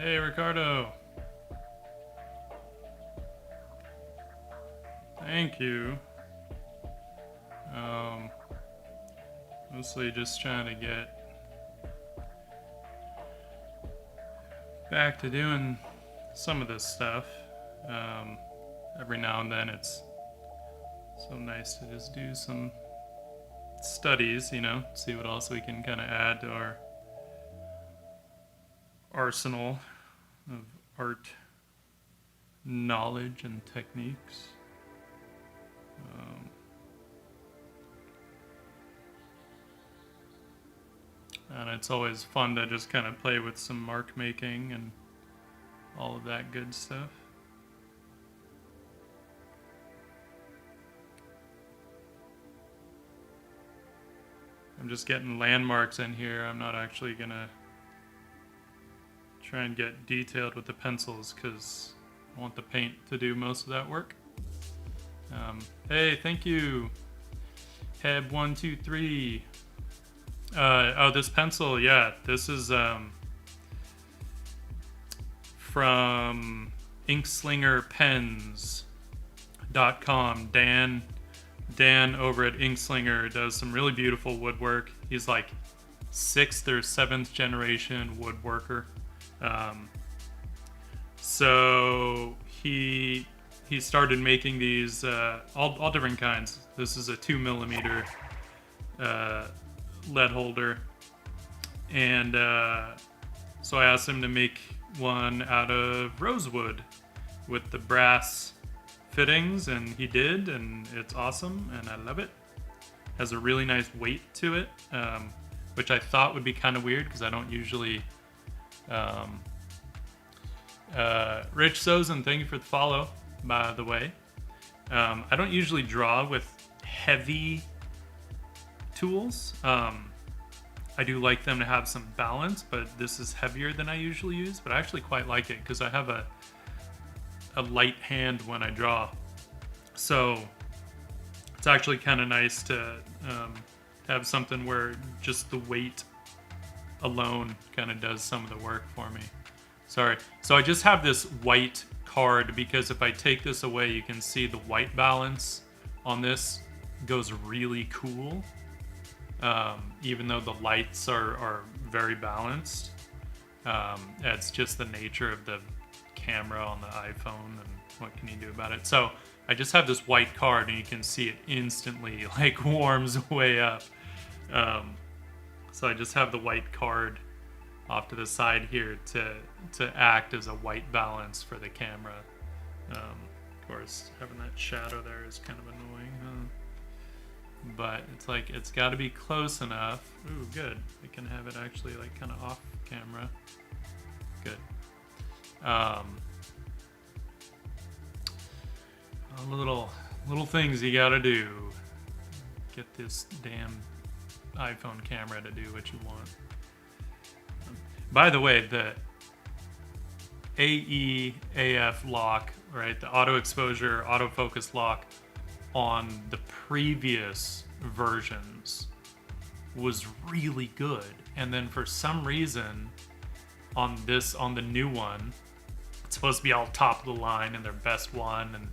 Hey, Ricardo. Thank you. Um, Mostly just trying to get back to doing some of this stuff. Um, every now and then it's so nice to just do some studies, see what else we can kind of add to our arsenal of art knowledge and techniques. Um, and it's always fun to just kind of play with some mark making and all of that good stuff. I'm just getting landmarks in here. I'm not actually gonna try and get detailed with the pencils because I want the paint to do most of that work. Hey, thank you, Heb123. Oh, this pencil, yeah, this is from inkslingerpens.com. Dan over at Inkslinger does some really beautiful woodwork. He's like 6th or 7th generation woodworker. So he started making these all different kinds. This is a 2mm lead holder, and so I asked him to make one out of rosewood with the brass fittings, and he did, and it's awesome, and I love it. Has a really nice weight to it, which I thought would be kind of weird because I don't usually. Rich Sozen, thank you for the follow, by the way. I don't usually draw with heavy tools. I do like them to have some balance, but this is heavier than I usually use. But I actually quite like it because I have a light hand when I draw. So it's actually kind of nice to have something where just the weight alone kind of does some of the work for me. Sorry. So I just have this white card because if I take this away, you can see the white balance on this goes really cool. Even though the lights are very balanced. It's just the nature of the camera on the iPhone, and what can you do about it? So I just have this white card, and you can see it instantly like warms way up. So I just have the white card off to the side here to act as a white balance for the camera. Of course, having that shadow there is kind of annoying, huh? But it's like, it's got to be close enough. Ooh, good. I can have it actually like kind of off camera. Good. Little things you gotta do. Get this damn iPhone camera to do what you want. By the way, the AEAF lock, right? The auto exposure, autofocus lock on the previous versions was really good. And then for some reason on the new one, it's supposed to be all top of the line and their best one,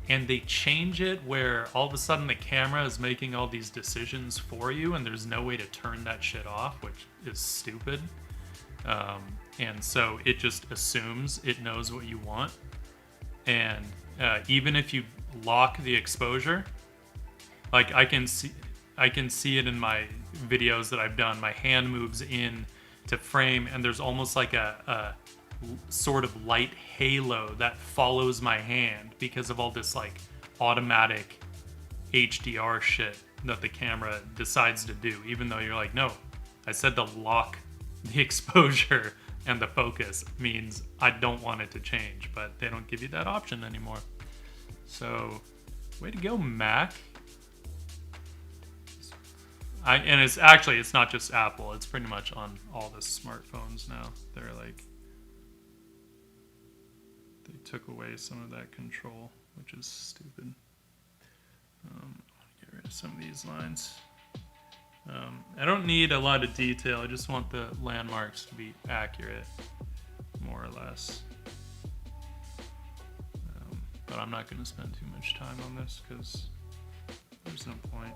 and they change it where all of a sudden the camera is making all these decisions for you and there's no way to turn that shit off, which is stupid. And so it just assumes it knows what you want. And even if you lock the exposure, like I can see it in my videos that I've done. My hand moves in to frame, and there's almost like a sort of light halo that follows my hand because of all this like automatic HDR shit that the camera decides to do, even though you're like, no, I said to lock the exposure and the focus means I don't want it to change, but they don't give you that option anymore. So, way to go, Mac. And it's not just Apple, it's pretty much on all the smartphones now. They're like, they took away some of that control, which is stupid. Get rid of some of these lines. I don't need a lot of detail. I just want the landmarks to be accurate. more or less. But I'm not going to spend too much time on this because there's no point.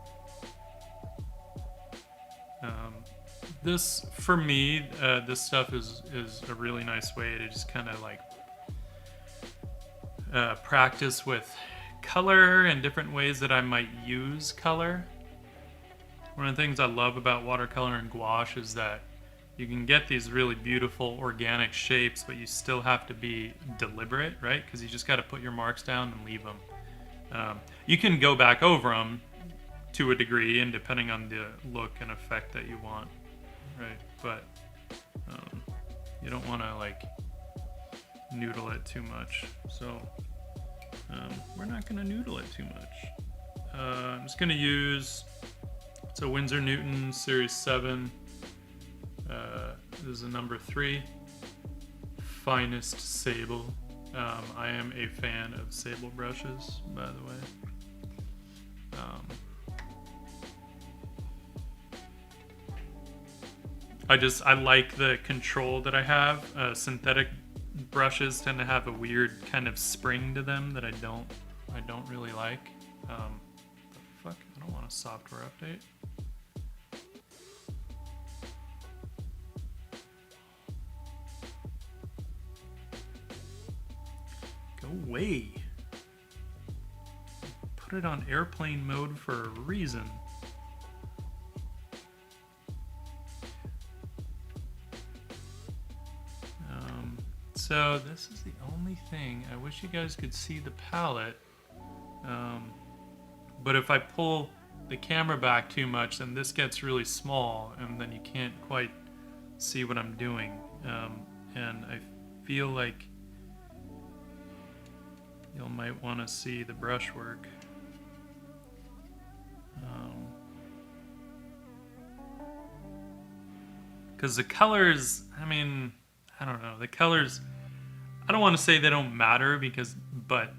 This, for me, this stuff is a really nice way to just kind of like practice with color and different ways that I might use color. One of the things I love about watercolor and gouache is that you can get these really beautiful organic shapes, but you still have to be deliberate, right? Because you just got to put your marks down and leave them. You can go back over them to a degree, and depending on the look and effect that you want, right? But you don't want to like noodle it too much. So we're not going to noodle it too much. I'm just going to use, it's a Winsor Newton Series 7. This is a number 3. Finest sable. I am a fan of sable brushes, by the way. I like the control that I have. Synthetic brushes tend to have a weird kind of spring to them that I don't really like. The fuck? I don't want a software update. Go away. Put it on airplane mode for a reason. So this is the only thing. I wish you guys could see the palette. But if I pull the camera back too much, then this gets really small, and then you can't quite see what I'm doing. And I feel like you might want to see the brushwork. Because the colors, I mean, I don't know. The colors, I don't want to say they don't matter but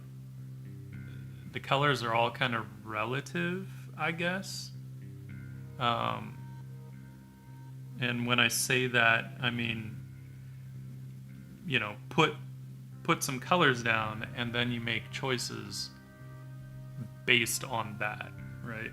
the colors are all kind of relative, I guess. And when I say that, I mean, you know, put some colors down and then you make choices based on that, right?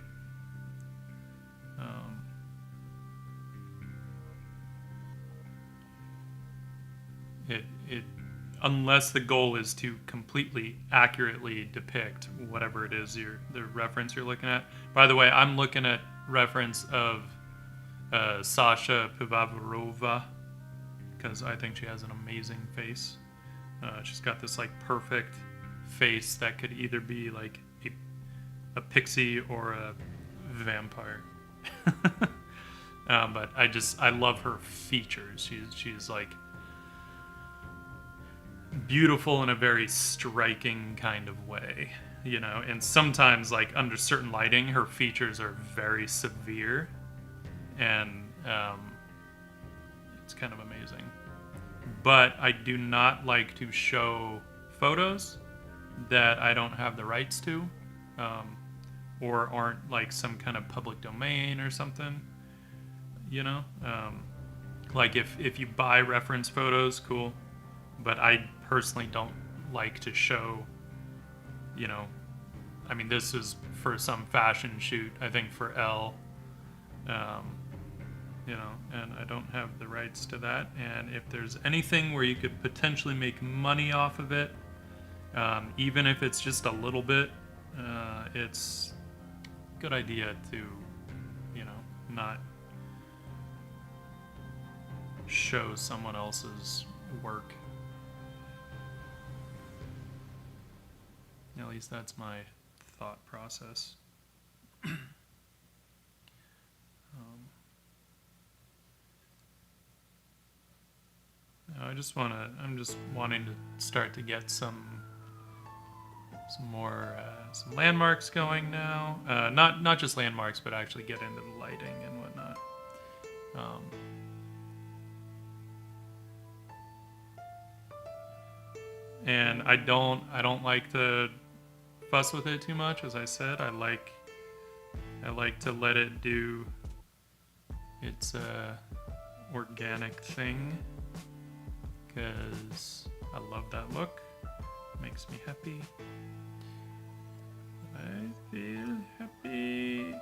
Unless the goal is to completely accurately depict whatever it is the reference you're looking at. By the way, I'm looking at reference of Sasha Pivavarova because I think she has an amazing face. She's got this like perfect face that could either be like a pixie or a vampire. But I love her features. She's like beautiful in a very striking kind of way, you know, and sometimes like under certain lighting her features are very severe, and it's kind of amazing. But I do not like to show photos that I don't have the rights to, or aren't like some kind of public domain or something, you know. Like if you buy reference photos, cool, but I personally don't like to show, you know, I mean, this is for some fashion shoot, I think for Elle, you know, and I don't have the rights to that. And if there's anything where you could potentially make money off of it, even if it's just a little bit, it's a good idea to, you know, not show someone else's work. At least that's my thought process. I'm just wanting to start to get some more some landmarks going now. Not just landmarks, but actually get into the lighting and whatnot. And I don't like to fuss with it too much. As I said, I like to let it do its organic thing, because I love that look. Makes me happy. I feel happy.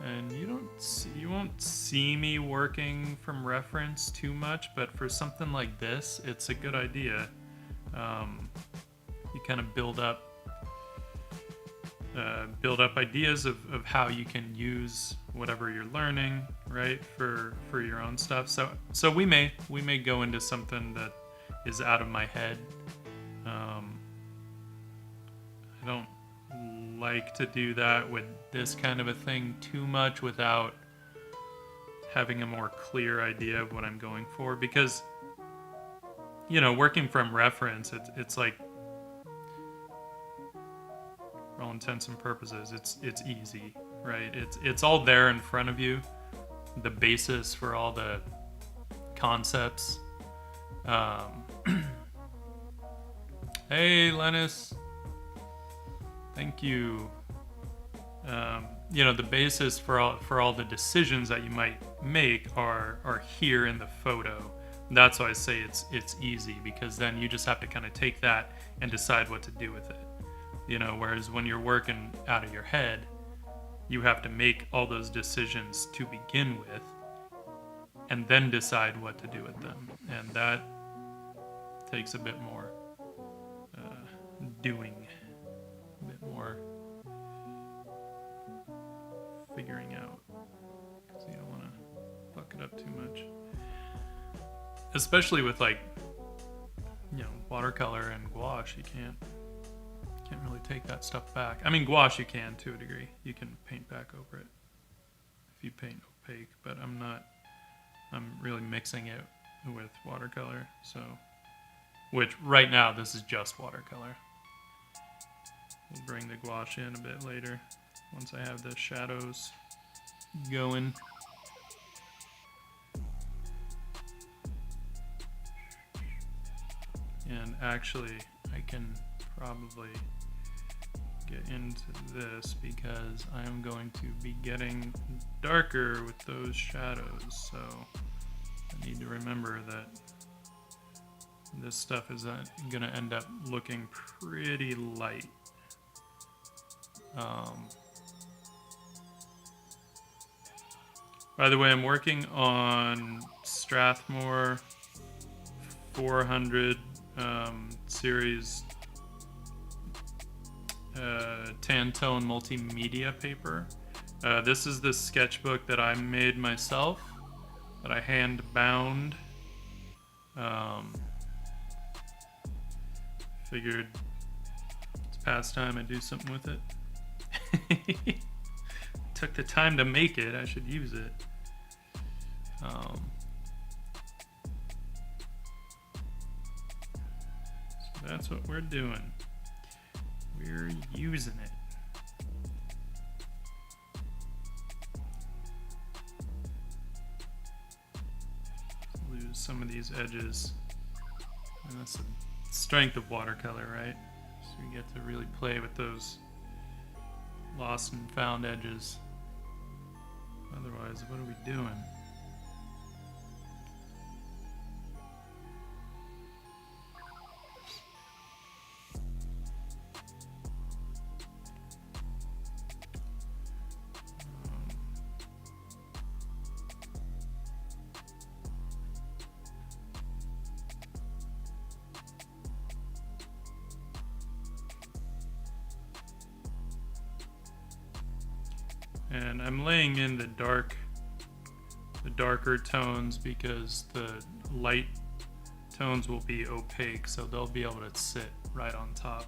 And you won't see me working from reference too much, but for something like this, it's a good idea. You kind of build up ideas of how you can use whatever you're learning, right, for your own stuff. So we may go into something that is out of my head. I don't like to do that with this kind of a thing too much without having a more clear idea of what I'm going for, because working from reference, it's like, for all intents and purposes, it's easy, right? It's all there in front of you, the basis for all the concepts. Hey, Lennis. Thank you. The basis for all the decisions that you might make are here in the photo. That's why I say it's easy, because then you just have to kind of take that and decide what to do with it. Whereas when you're working out of your head, you have to make all those decisions to begin with, and then decide what to do with them, and that takes a bit more doing, a bit more figuring out, because you don't want to fuck it up too much, especially with watercolor and gouache. You can't really take that stuff back. I mean, gouache you can to a degree. You can paint back over it if you paint opaque, but I'm really mixing it with watercolor, so, which right now this is just watercolor. We'll bring the gouache in a bit later once I have the shadows going. And actually, I can probably get into this because I am going to be getting darker with those shadows, so I need to remember that this stuff is going to end up looking pretty light. By the way, I'm working on Strathmore 400 series Tantone multimedia paper. This is the sketchbook that I made myself, that I hand bound. Figured it's past time I do something with it. Took the time to make it, I should use it. So that's what we're doing. We're using it. Lose some of these edges. And that's the strength of watercolor, right? So we get to really play with those lost and found edges. Otherwise, what are we doing? And I'm laying in the darker tones because the light tones will be opaque, so they'll be able to sit right on top.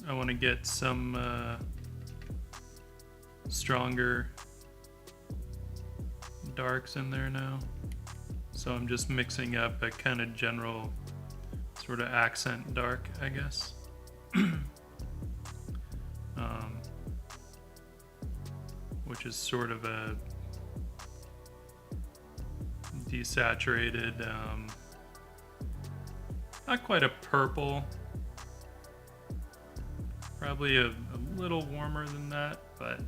I want to get some stronger darks in there now. So I'm just mixing up a kind of general sort of accent dark, I guess. Which is sort of a desaturated, not quite a purple, probably a little warmer than that, but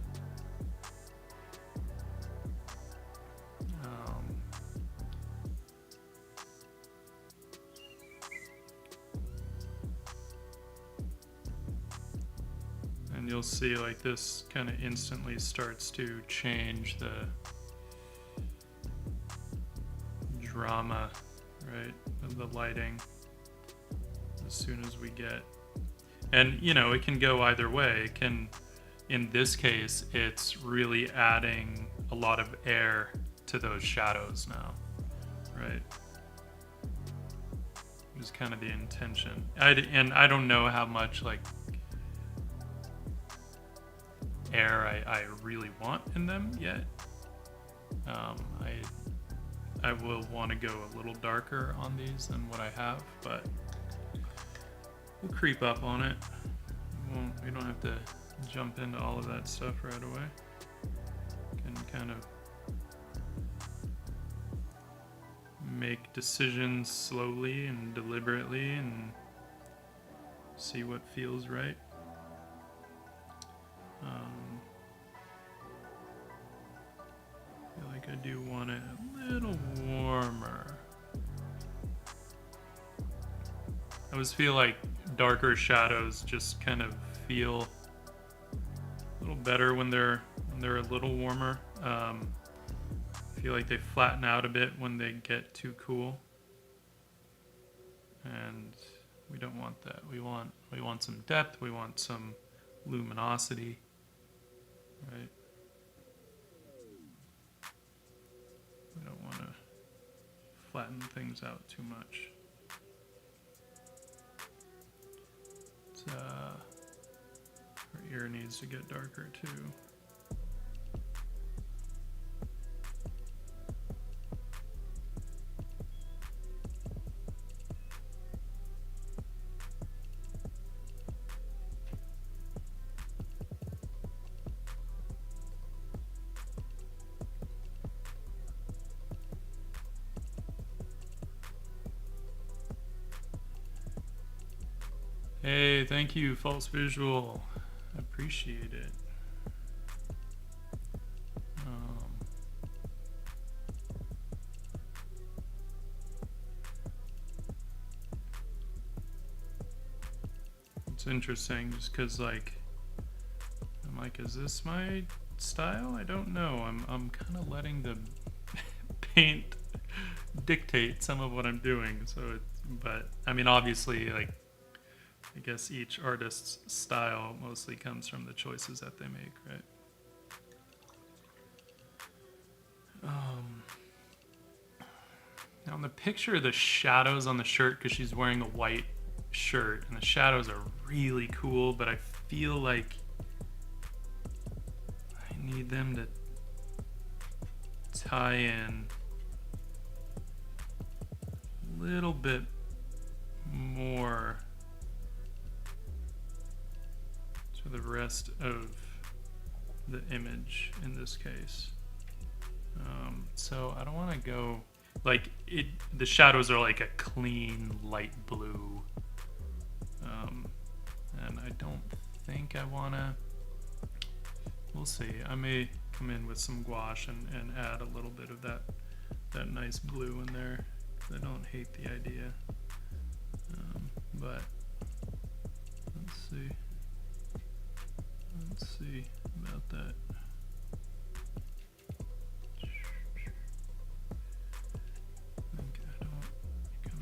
and you'll see like this kind of instantly starts to change the drama, right, of the lighting as soon as we get, and you know, it can go either way. It can, in this case, it's really adding a lot of air to those shadows now, right? Is kind of the intention. And I don't know how much like air I really want in them yet. I will want to go a little darker on these than what I have, but we'll creep up on it. We don't have to jump into all of that stuff right away. Can kind of make decisions slowly and deliberately and see what feels right. I feel like I do want it a little warmer. I always feel like darker shadows just kind of feel a little better when they're a little warmer. I feel like they flatten out a bit when they get too cool, and we don't want that. We want some depth. We want some luminosity, right? We don't want to flatten things out too much. Her ear needs to get darker too. Hey, thank you, False Visual. I appreciate it. It's interesting just because, like, I'm like, is this my style? I don't know. I'm kind of letting the paint dictate some of what I'm doing. So, but I mean, obviously, like, I guess each artist's style mostly comes from the choices that they make, right? Now in the picture, the shadows on the shirt, because she's wearing a white shirt, and the shadows are really cool, but I feel like I need them to tie in a little bit more to the rest of the image in this case. So I don't want to go like it. The shadows are like a clean light blue, and I don't think I want to. We'll see. I may come in with some gouache and add a little bit of that nice blue in there. I don't hate the idea, but let's see. Let's see about that.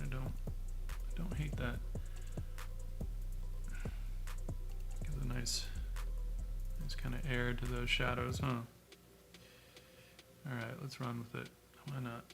I don't hate that. Gives a nice kind of air to those shadows, huh? All right, let's run with it. Why not?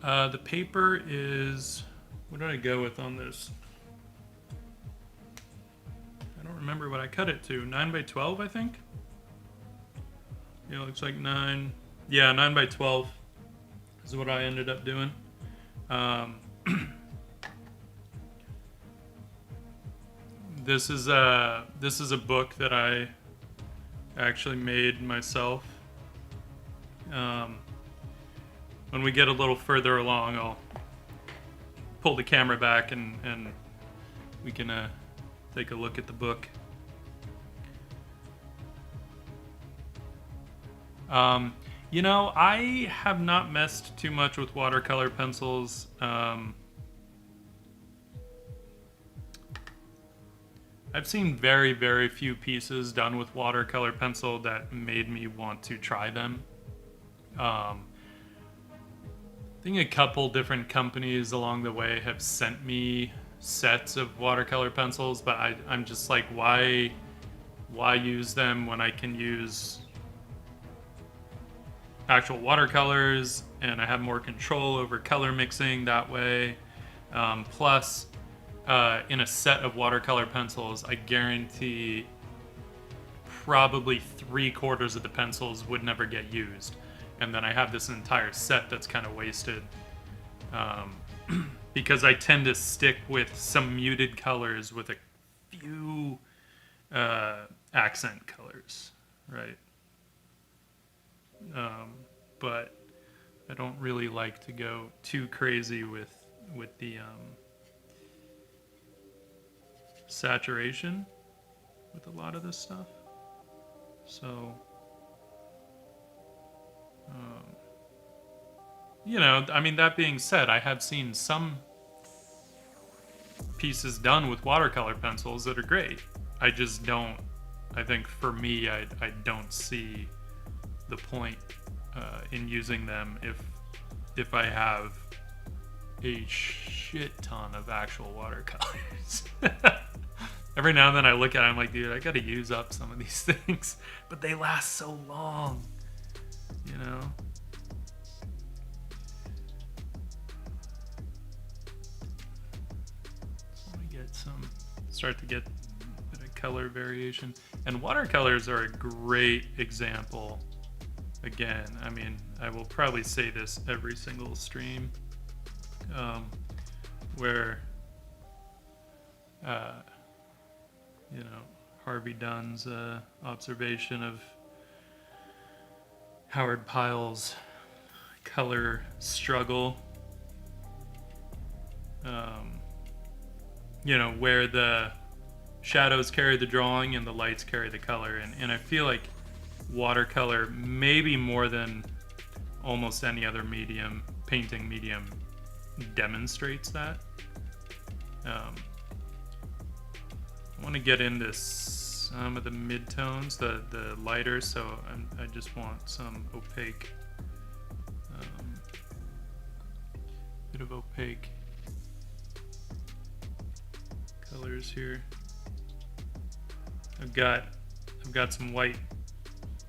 The paper is... What did I go with on this? I don't remember what I cut it to. 9 by 12, I think? Yeah, it looks like 9. Yeah, 9 by 12 is what I ended up doing. This is a book that I actually made myself. When we get a little further along, I'll pull the camera back and we can take a look at the book. You know, I have not messed too much with watercolor pencils. I've seen very, very few pieces done with watercolor pencil that made me want to try them. I think a couple different companies along the way have sent me sets of watercolor pencils, but I'm just like, why use them when I can use actual watercolors and I have more control over color mixing that way. Plus, in a set of watercolor pencils, I guarantee probably 3/4 of the pencils would never get used. And then I have this entire set that's kind of wasted. Because I tend to stick with some muted colors with a few accent colors, right? But I don't really like to go too crazy with the saturation with a lot of this stuff. So, you know, I mean, that being said, I have seen some pieces done with watercolor pencils that are great. I just don't, I think for me, I don't see the point in using them if I have a shit ton of actual watercolors. Every now and then I look at it, I'm like, dude, I gotta use up some of these things, but they last so long, you know? So I get start to get a bit of color variation. And watercolors are a great example. Again, I mean, I will probably say this every single stream, where, you know, Harvey Dunn's observation of Howard Pyle's color struggle, you know, where the shadows carry the drawing and the lights carry the color. And I feel like watercolor, maybe more than almost any other medium, painting medium, demonstrates that. I want to get into some of the midtones, the lighter, so I just want some opaque, bit of opaque colors here. I've got some white.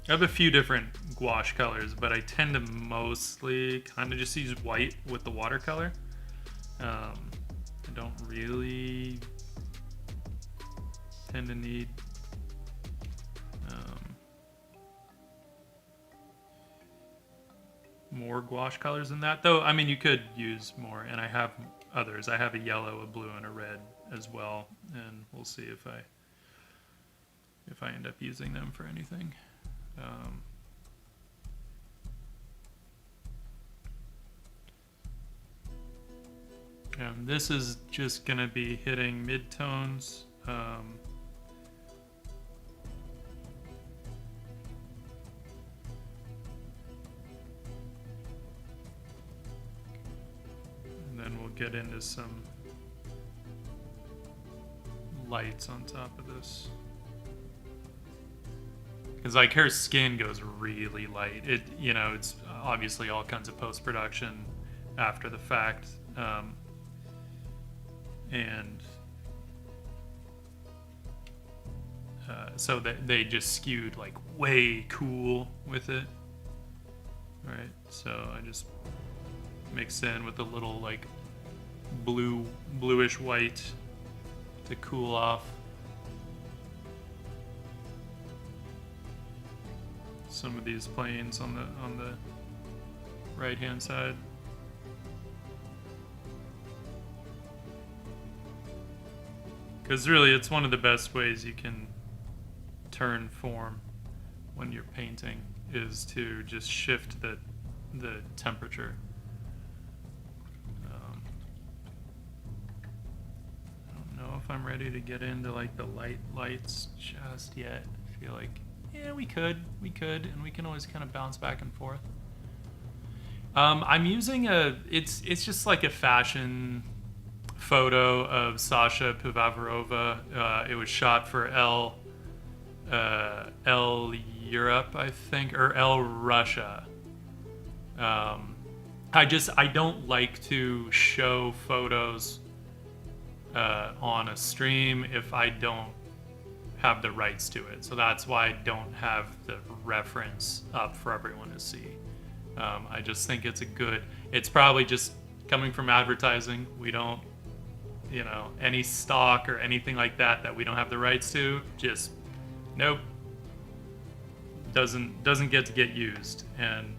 I have a few different gouache colors, but I tend to mostly kind of just use white with the watercolor. I don't really tend to need more gouache colors than that, though. I mean, you could use more, and I have others. I have a yellow, a blue, and a red as well, and we'll see if I end up using them for anything. And this is just gonna be hitting midtones. And then we'll get into some lights on top of this. Because like her skin goes really light. It, you know, it's obviously all kinds of post-production after the fact. So that they just skewed like way cool with it. All right, so I just mixed in with a little like bluish white to cool off. Some of these planes on the right hand side. Because really, it's one of the best ways you can turn form when you're painting, is to just shift the temperature. I don't know if I'm ready to get into like the lights just yet. I feel like, yeah, we could, and we can always kind of bounce back and forth. I'm using it's just like a fashion photo of Sasha Pivavarova. It was shot for Elle Europe, I think, or Elle Russia. I don't like to show photos on a stream if I don't have the rights to it. So that's why I don't have the reference up for everyone to see. I just think it's probably just coming from advertising. We don't, any stock or anything like that we don't have the rights to, just nope, doesn't get to get used. And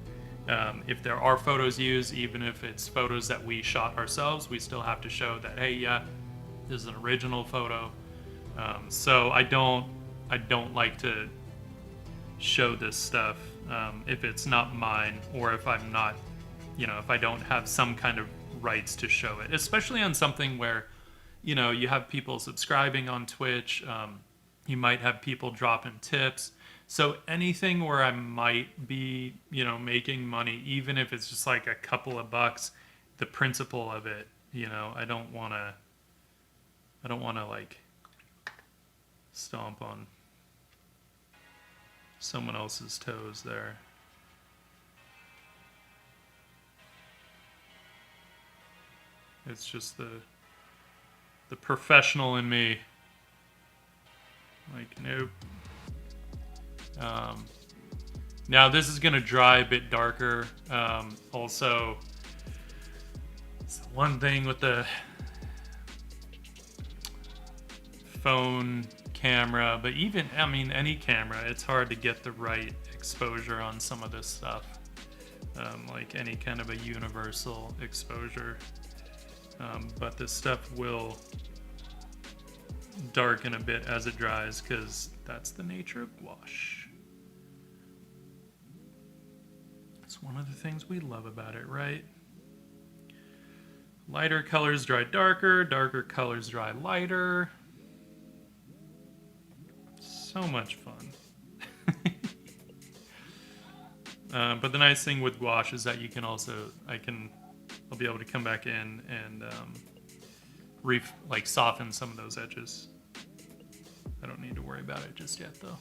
if there are photos used, even if it's photos that we shot ourselves, we still have to show that, hey, yeah, this is an original photo. So I don't like to show this stuff if it's not mine, or if I'm not, if I don't have some kind of rights to show it, especially on something where, you have people subscribing on Twitch, you might have people dropping tips. So anything where I might be, making money, even if it's just like a couple of bucks, the principle of it, I don't want to like stomp on someone else's toes there. It's just the professional in me. Like, nope. Now this is gonna dry a bit darker. Also, it's the one thing with the phone camera, but even, any camera, it's hard to get the right exposure on some of this stuff. Like any kind of a universal exposure. But this stuff will darken a bit as it dries, because that's the nature of gouache. It's one of the things we love about it, right? Lighter colors dry darker, darker colors dry lighter. So much fun. But the nice thing with gouache is that you can also, I'll be able to come back in and soften some of those edges. I don't need to worry about it just yet, though.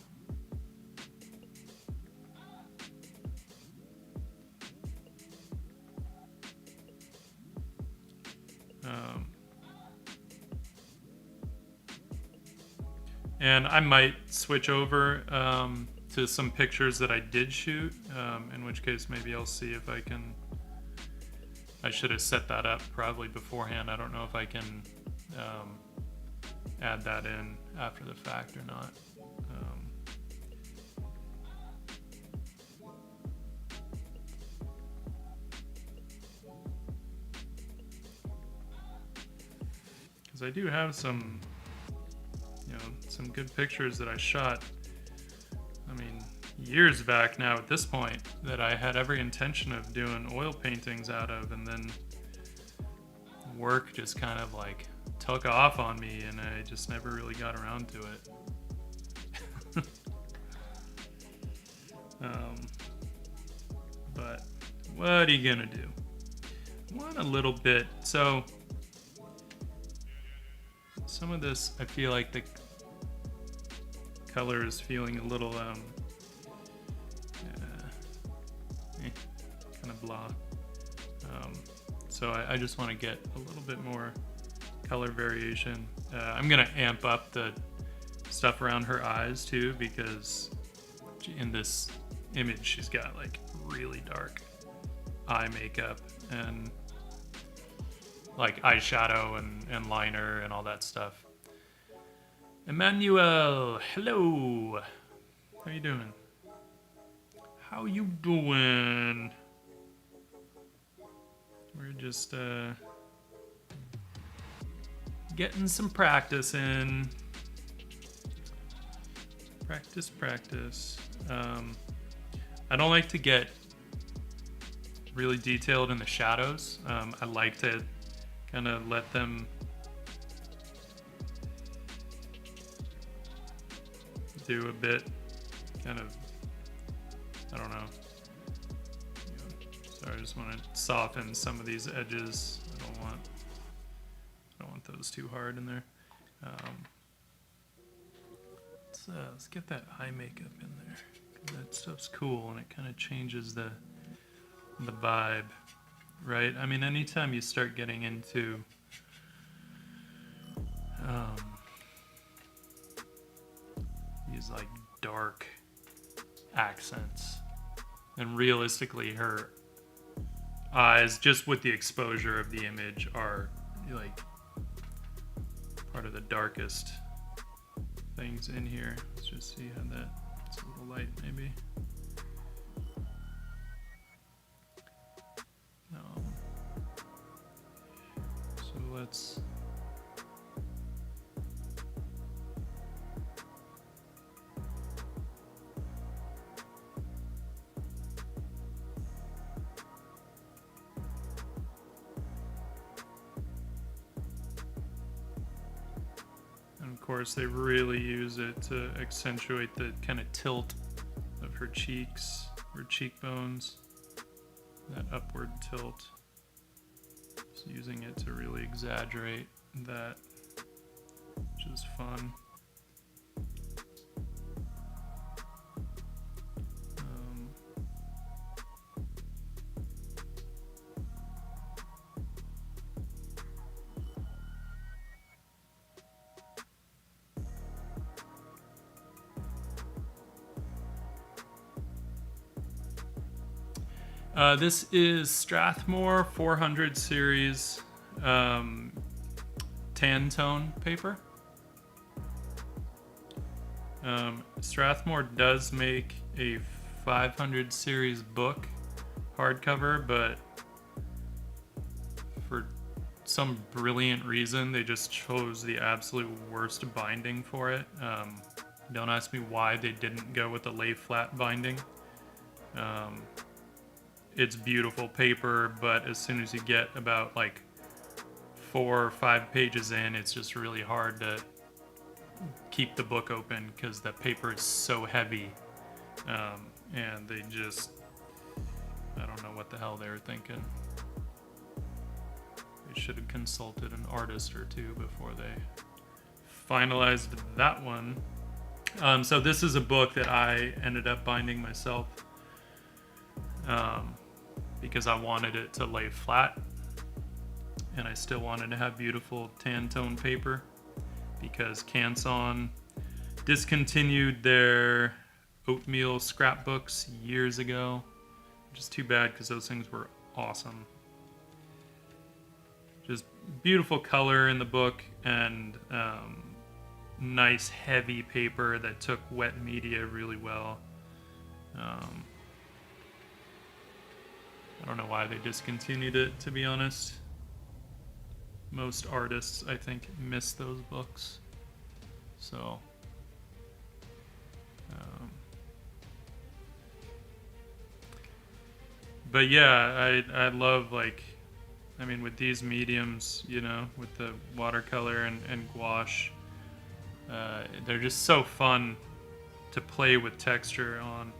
And I might switch over to some pictures that I did shoot, in which case maybe I'll see if I can. I should have set that up probably beforehand. I don't know if I can add that in after the fact or not. Because I do have some, some good pictures that I shot, years back now at this point, that I had every intention of doing oil paintings out of, and then work just kind of like took off on me, and I just never really got around to it. But what are you gonna do? Want a little bit. So some of this, I feel like the color is feeling a little kind of blah. So I just want to get a little bit more color variation. I'm gonna amp up the stuff around her eyes too, because in this image she's got like really dark eye makeup, and like eyeshadow and liner and all that stuff. Emmanuel, hello. How you doing? How you doing? We're just getting some practice in. Practice. I don't like to get really detailed in the shadows. I like to kind of let them do a bit, kind of, I don't know. So I just want to soften some of these edges. I don't want those too hard in there. Let's get that eye makeup in there. That stuff's cool and it kind of changes the vibe, right? I mean, anytime you start getting into these like dark accents, and realistically her eyes, just with the exposure of the image, are like part of the darkest things in here. Let's just see how it's a little light maybe. So let's of course, they really use it to accentuate the kind of tilt of her cheeks, her cheekbones, that upward tilt. Just using it to really exaggerate that, which is fun. This is Strathmore 400 series tan tone paper. Strathmore does make a 500 series book hardcover, but for some brilliant reason they just chose the absolute worst binding for it. Don't ask me why they didn't go with a lay flat binding. It's beautiful paper, but as soon as you get about like 4 or 5 pages in, it's just really hard to keep the book open because the paper is so heavy. And they just, I don't know what the hell they were thinking. They should have consulted an artist or two before they finalized that one. So this is a book that I ended up binding myself. Because I wanted it to lay flat, and I still wanted to have beautiful tan tone paper, because Canson discontinued their oatmeal scrapbooks years ago, which is too bad because those things were awesome. Just beautiful color in the book, and nice heavy paper that took wet media really well. I don't know why they discontinued it, to be honest. Most artists, I think, miss those books. So, but yeah, I love, like, I mean, with these mediums, you know, with the watercolor and gouache, they're just so fun to play with texture on.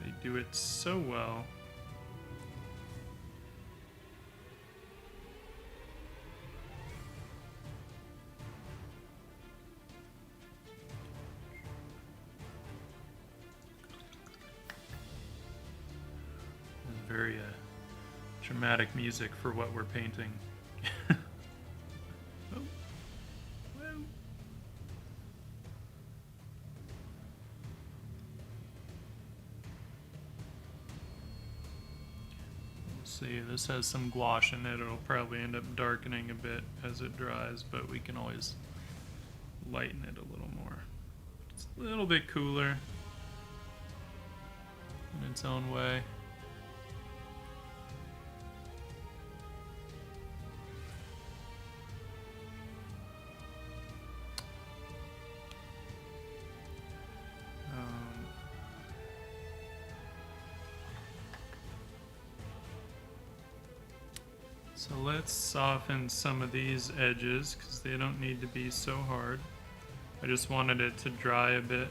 They do it so well. Very dramatic music for what we're painting. Oh. Whoa. see, this has some gouache in it. It'll probably end up darkening a bit as it dries, but we can always lighten it a little more. It's a little bit cooler in its own way. So let's soften some of these edges because they don't need to be so hard. I just wanted it to dry a bit.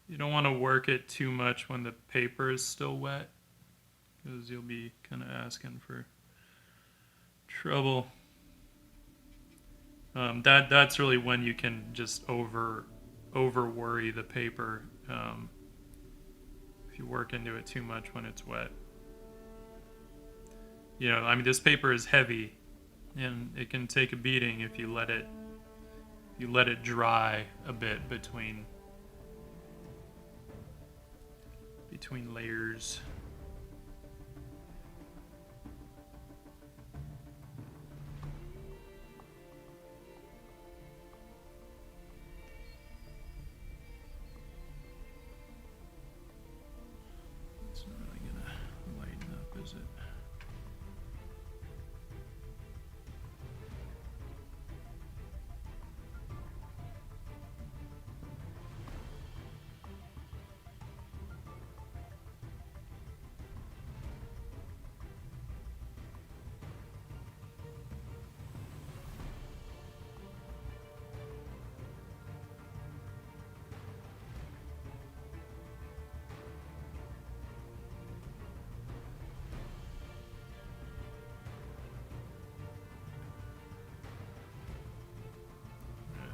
You don't want to work it too much when the paper is still wet because you'll be kind of asking for trouble. That's really when you can just over worry the paper. If you work into it too much when it's wet. You know, I mean, this paper is heavy and it can take a beating if you let it dry a bit between layers. It's not really gonna lighten up, is it?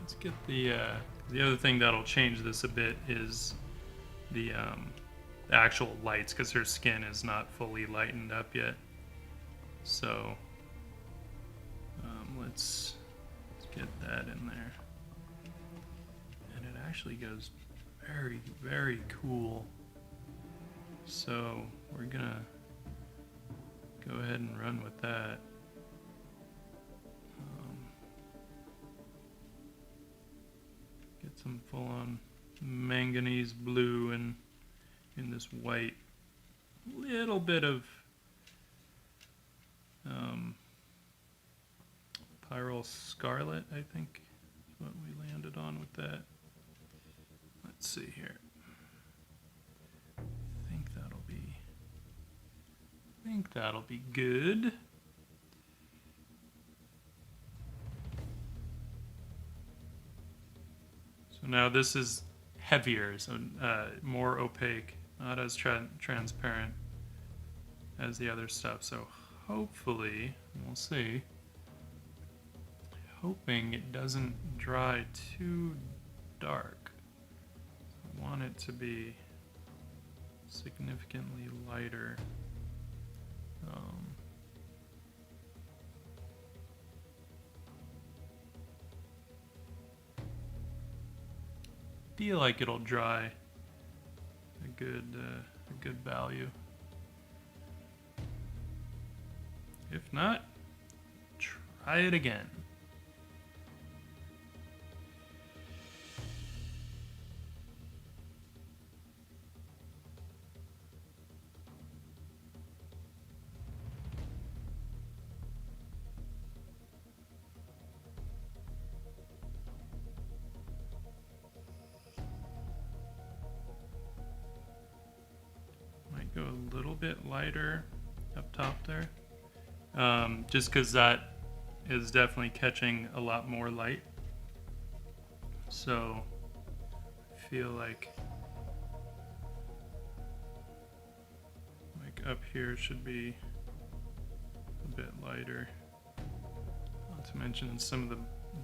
Let's get the other thing that'll change this a bit is the actual lights, because her skin is not fully lightened up yet. So let's get that in there. And it actually goes very, very cool. So we're gonna go ahead and run with that. Get some full-on manganese blue and in this white. Little bit of Pyrrole Scarlet, I think is what we landed on with that. Let's see here. I think that'll be good. So now this is heavier, so more opaque, not as transparent as the other stuff. So hopefully, we'll see. Hoping it doesn't dry too dark. I want it to be significantly lighter. Feel like it'll dry a good value. If not, try it again. Go a little bit lighter up top there, just because that is definitely catching a lot more light. So I feel like up here should be a bit lighter. Not to mention some of the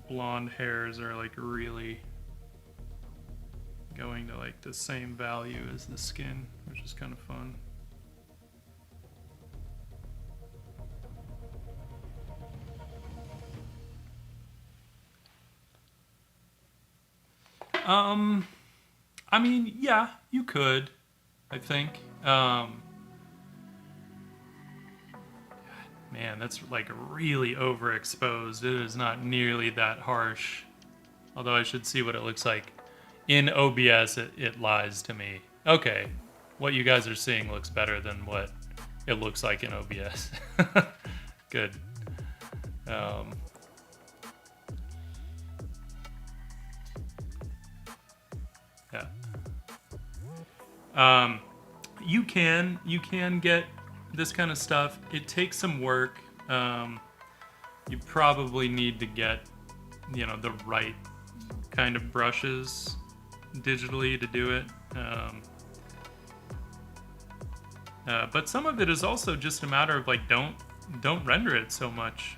blonde hairs are like really going to like the same value as the skin, which is kind of fun. I mean, yeah, you could, I think. Man, that's like really overexposed. It is not nearly that harsh. Although I should see what it looks like. In OBS, it lies to me. Okay, what you guys are seeing looks better than what it looks like in OBS. Good. Um, yeah. You can get this kind of stuff. It takes some work. You probably need to get, the right kind of brushes digitally to do it. But some of it is also just a matter of like don't render it so much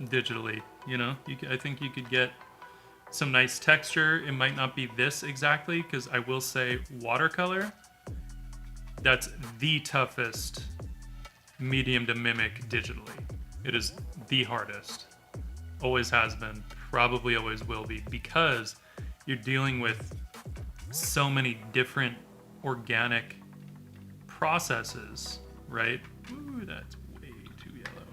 digitally. I think you could get some nice texture. It might not be this exactly, because I will say watercolor, that's the toughest medium to mimic digitally. It is the hardest. Always has been, probably always will be, because you're dealing with so many different organic processes, right? Ooh, that's way too yellow.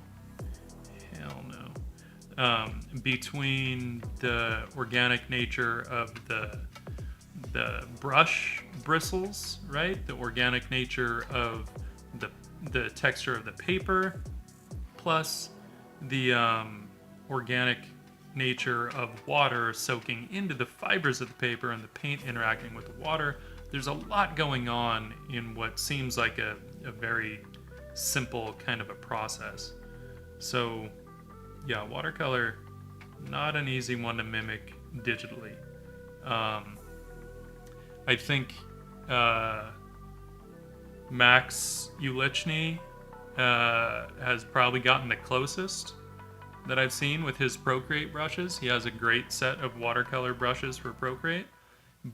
Hell no. Between the organic nature of the brush bristles, right? The organic nature of the texture of the paper, plus the organic nature of water soaking into the fibers of the paper and the paint interacting with the water. There's a lot going on in what seems like a very simple kind of a process. So yeah, watercolor, not an easy one to mimic digitally. I think Max Ulichny has probably gotten the closest that I've seen with his Procreate brushes. He has a great set of watercolor brushes for Procreate,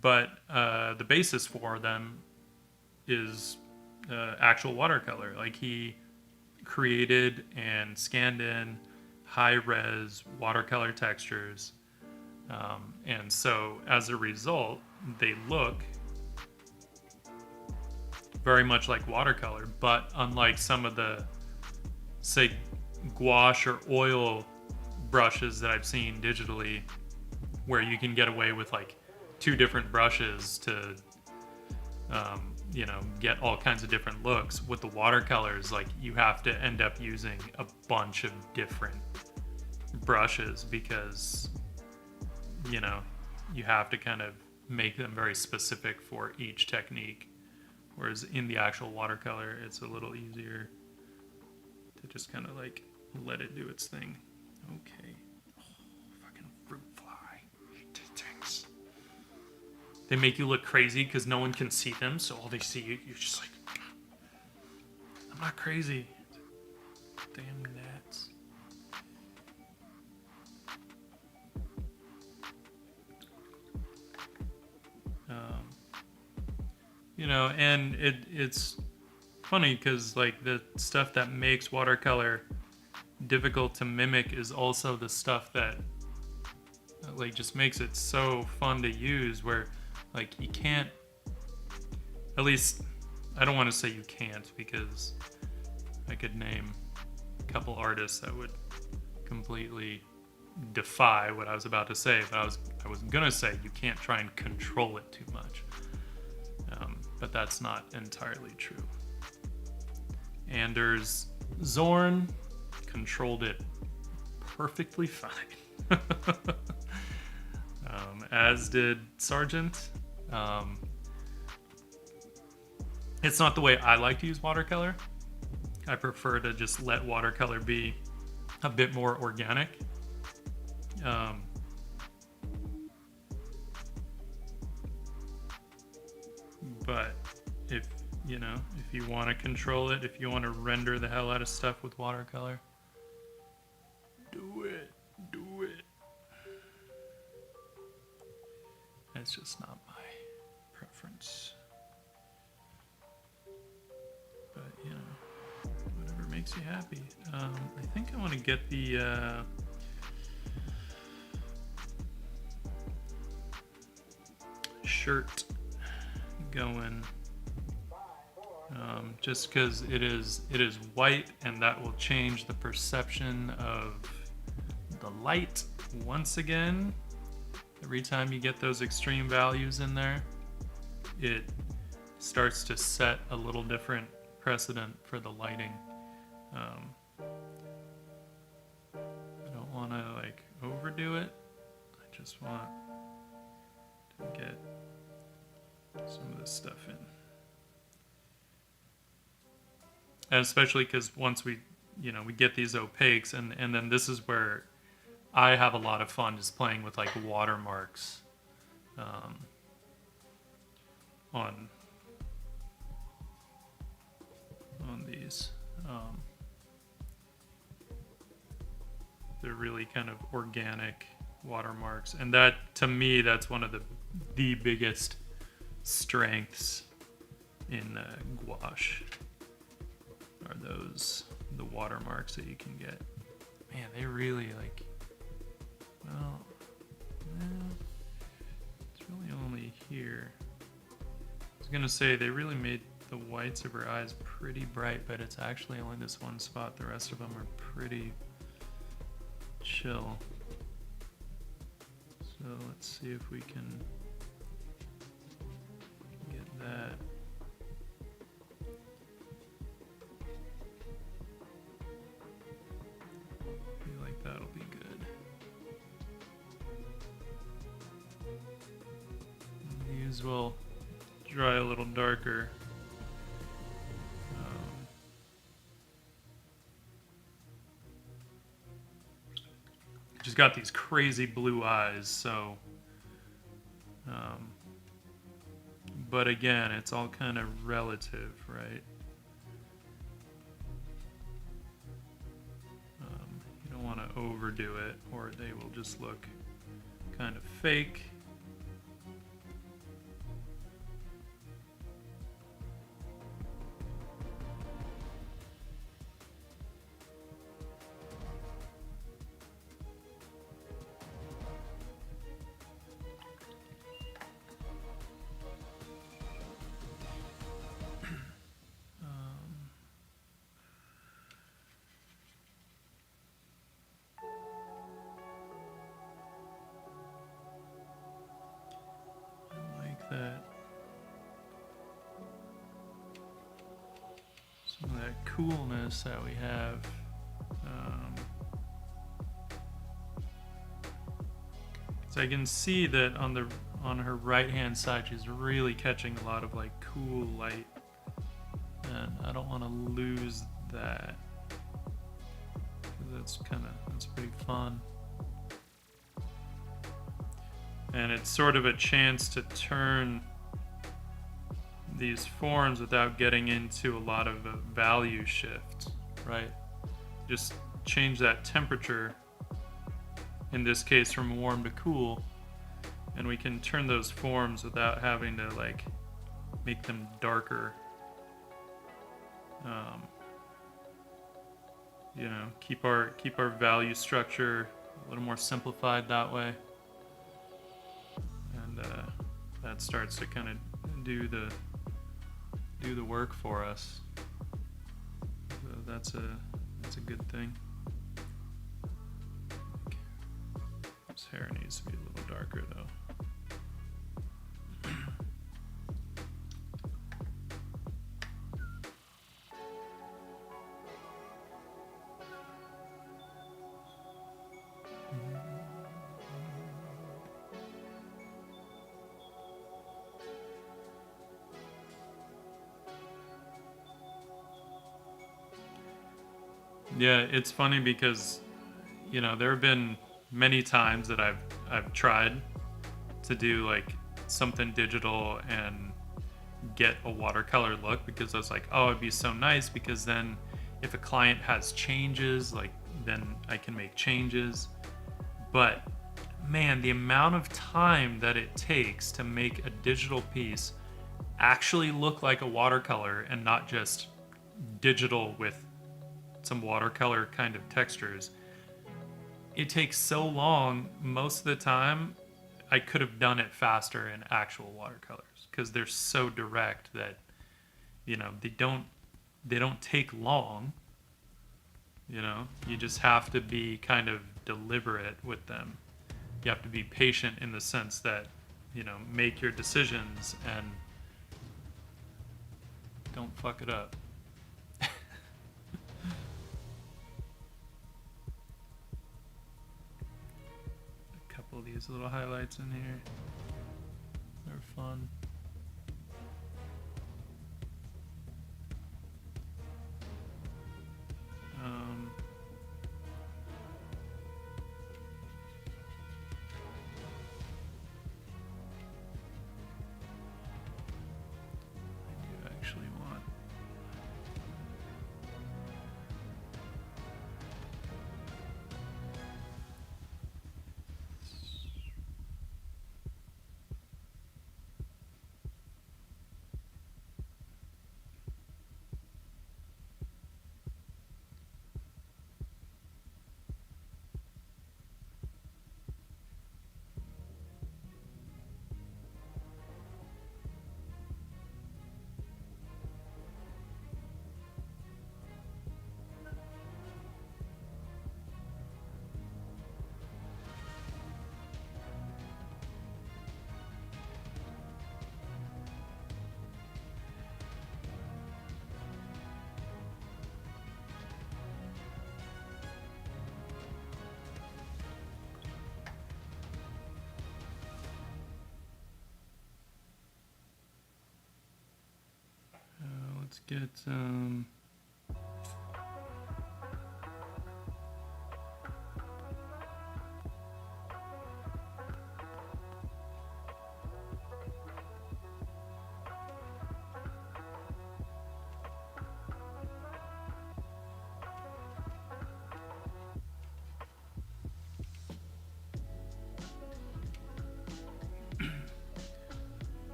but the basis for them is actual watercolor. Like, he created and scanned in high-res watercolor textures, and so as a result, they look very much like watercolor, but unlike some of the, say, gouache or oil brushes that I've seen digitally, where you can get away with like 2 different brushes to get all kinds of different looks. With the watercolors, like, you have to end up using a bunch of different brushes, because you have to kind of make them very specific for each technique, whereas in the actual watercolor it's a little easier to just kind of like let it do its thing. Okay. Oh, fucking fruit fly. Thanks. They make you look crazy because no one can see them, so all they see you're just like, I'm not crazy. Damn gnats. And it's funny because like the stuff that makes watercolor difficult to mimic is also the stuff that like just makes it so fun to use, where like you can't, at least I don't want to say you can't, because I could name a couple artists that would completely defy what I was about to say, but I was gonna say you can't try and control it too much, but that's not entirely true. Anders Zorn controlled it perfectly fine, as did Sargent. It's not the way I like to use watercolor. I prefer to just let watercolor be a bit more organic. But if you want to control it, if you want to render the hell out of stuff with watercolor, do it. It's just not my preference. But, whatever makes you happy. I think I want to get the shirt going, just because it is white, and that will change the perception of the light once again. Every time you get those extreme values in there, it starts to set a little different precedent for the lighting. I don't want to like overdo it. I just want to get some of this stuff in. And especially because once we get these opaques, and then this is where I have a lot of fun, just playing with like watermarks on these. They're really kind of organic watermarks, and that, to me, that's one of the biggest strengths in gouache, are the watermarks that you can get. Man, they really like, well, it's really only here. I was gonna say they really made the whites of her eyes pretty bright, but it's actually only this one spot. The rest of them are pretty chill. So let's see if we can get that. I feel like that'll be good. These will dry a little darker. She's got these crazy blue eyes, so but again, it's all kind of relative, right? You don't want to overdo it, or they will just look kind of fake. That some of that coolness that we have. So I can see that on her right hand side, she's really catching a lot of like cool light, and I don't want to lose that. That's pretty fun. And it's sort of a chance to turn these forms without getting into a lot of a value shift, right? Just change that temperature, in this case from warm to cool, and we can turn those forms without having to like make them darker. Keep our value structure a little more simplified that way. That starts to kind of do the work for us. So that's a good thing. This hair needs to be a little darker though. Yeah, it's funny because, there have been many times that I've tried to do like something digital and get a watercolor look, because I was like, oh, it'd be so nice because then if a client has changes, like then I can make changes. But man, the amount of time that it takes to make a digital piece actually look like a watercolor and not just digital with some watercolor kind of textures, it takes so long. Most of the time I could have done it faster in actual watercolors, because they're so direct that, you know, they don't take long. You know, you just have to be kind of deliberate with them. You have to be patient in the sense that, you know, make your decisions and don't fuck it up. A couple of these little highlights in here. They're fun. I do actually want. Let's get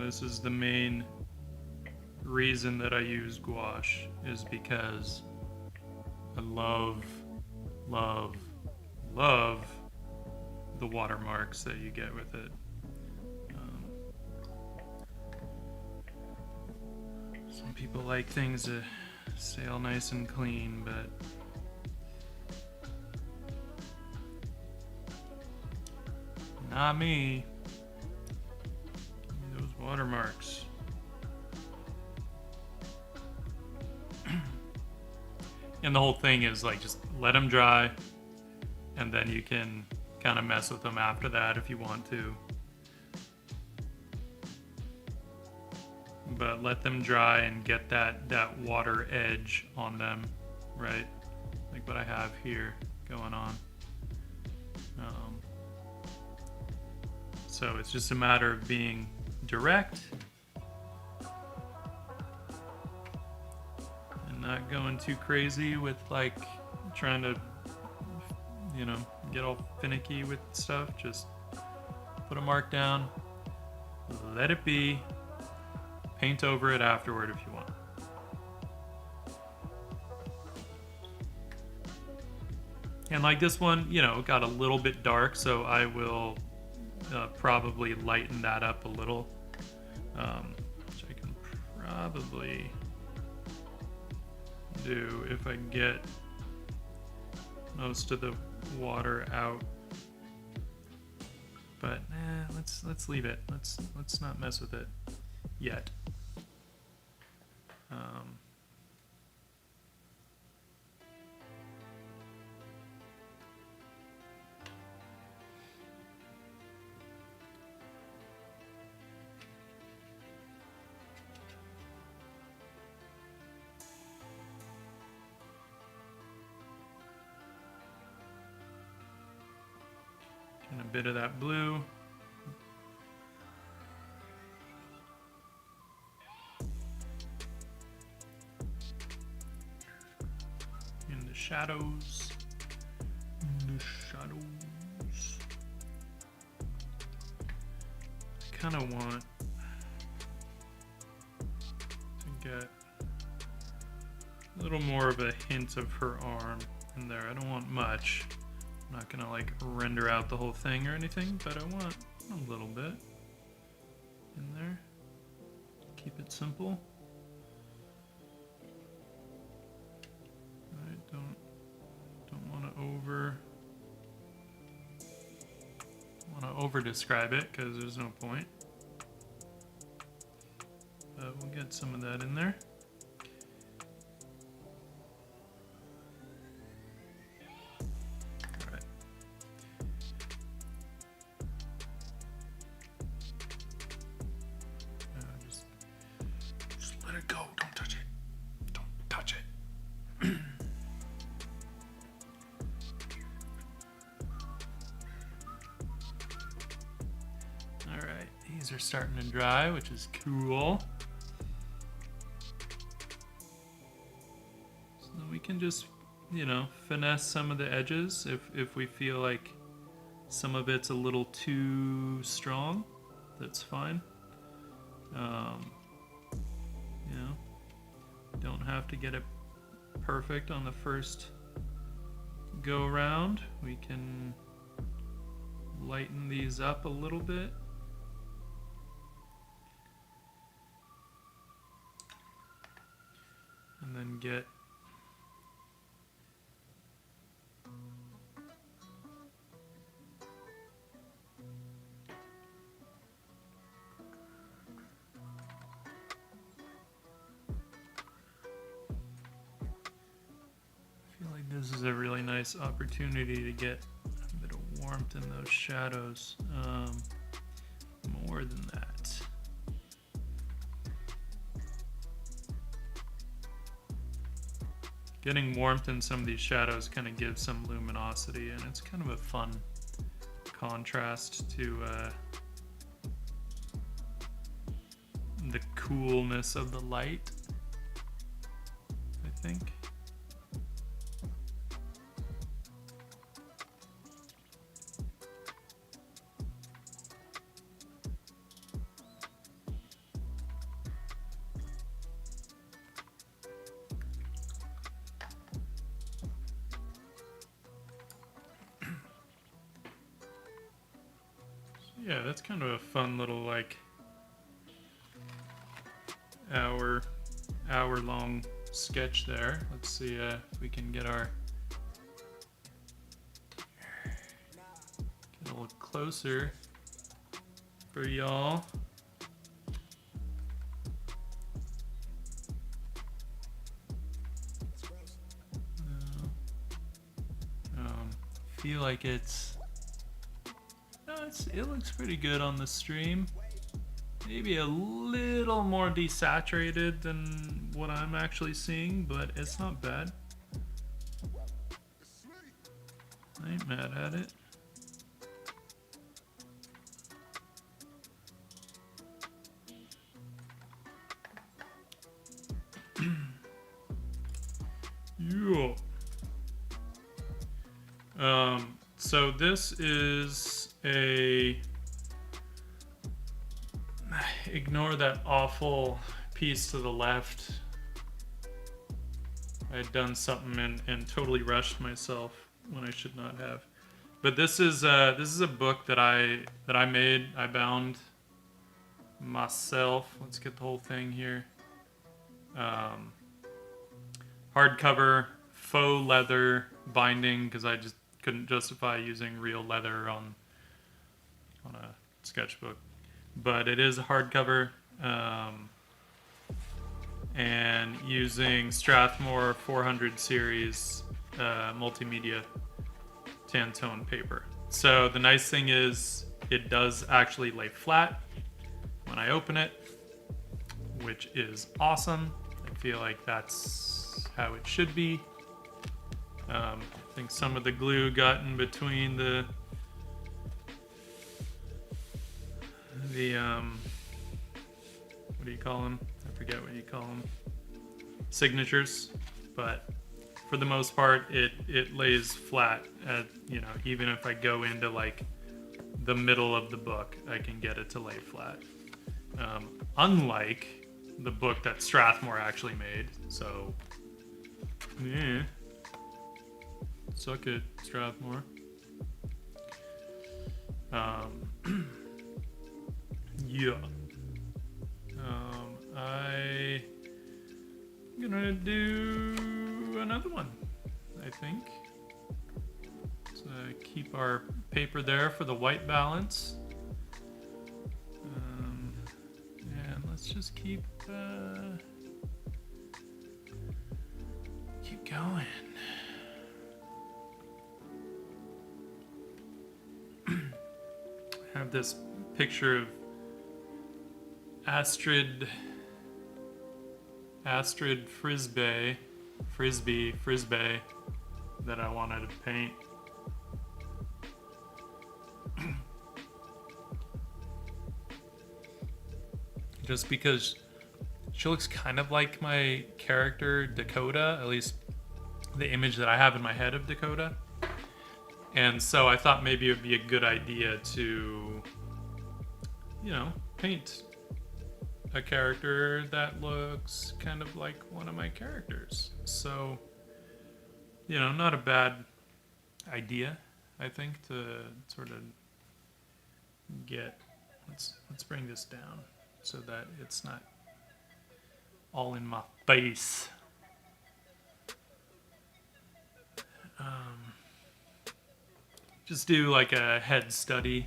this is the main reason that I use gouache, is because I love the watermarks that you get with it. Some people like things to stay all nice and clean, but not me. Give me those watermarks. And the whole thing is like, just let them dry, and then you can kind of mess with them after that if you want to. But let them dry and get that water edge on them, right? Like what I have here going on. So it's just a matter of being direct and not going too crazy with like trying to, you know, get all finicky with stuff. Just put a mark down, let it be, paint over it afterward if you want. And like this one, you know, got a little bit dark, so I will probably lighten that up a little, which I can probably do if I get most of the water out. But let's leave it. Let's not mess with it yet. And a bit of that blue. In the shadows. In the shadows. kind of want to get a little more of a hint of her arm in there. I don't want much. I'm not gonna like render out the whole thing or anything, but I want a little bit in there. Keep it simple. Alright, don't want to over describe it because there's no point. But we'll get some of that in there. These are starting to dry, which is cool. So we can just, you know, finesse some of the edges if we feel like some of it's a little too strong. That's fine. You know, don't have to get it perfect on the first go around. We can lighten these up a little bit. And then get I feel like this is a really nice opportunity to get a bit of warmth in those shadows. More than that. Getting warmth in some of these shadows kind of gives some luminosity, and it's kind of a fun contrast to the coolness of the light, I think. Yeah, that's kind of a fun little like hour long sketch there. Let's see if we can get a little closer for y'all. Feel like it looks pretty good on the stream. Maybe a little more desaturated than what I'm actually seeing, but it's not bad. I ain't mad at it. Yeah. So this is ignore that awful piece to the left. I had done something and totally rushed myself when I should not have. But this is a book that I made. I bound myself. Let's get the whole thing here. Hardcover, faux leather binding, because I just couldn't justify using real leather on a sketchbook. But it is a hardcover, and using Strathmore 400 series multimedia Tantone paper. So the nice thing is it does actually lay flat when I open it, which is awesome. I feel like that's how it should be. I think some of the glue got in between the what do you call them? I forget what you call them. Signatures, but for the most part, it lays flat. At, you know, even if I go into like the middle of the book, I can get it to lay flat. Unlike the book that Strathmore actually made. So, yeah. Suck it, Strathmore. Yeah. I'm gonna do another one, I think. So keep our paper there for the white balance. And let's just keep going. I have this picture of Astrid Frisbee that I wanted to paint. Just because she looks kind of like my character Dakota, at least the image that I have in my head of Dakota. And so I thought maybe it would be a good idea to, you know, paint a character that looks kind of like one of my characters. So, you know, not a bad idea, I think, to sort of get, let's bring this down so that it's not all in my face. Just do like a head study,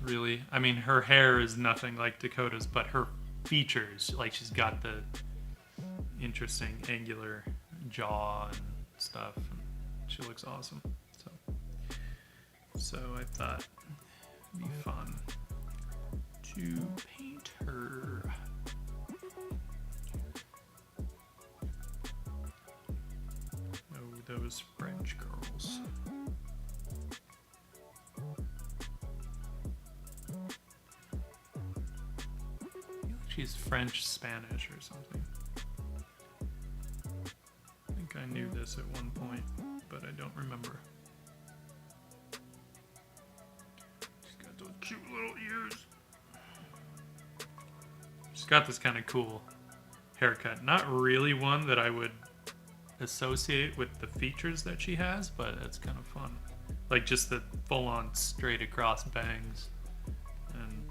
really. I mean, her hair is nothing like Dakota's, but her features, like she's got the interesting angular jaw and stuff. And she looks awesome. So I thought it'd be fun to paint her. Oh, those French girls. She's French, Spanish, or something. I think I knew this at one point, but I don't remember. She's got those cute little ears. She's got this kind of cool haircut. Not really one that I would associate with the features that she has, but it's kind of fun. Like just the full-on straight across bangs. And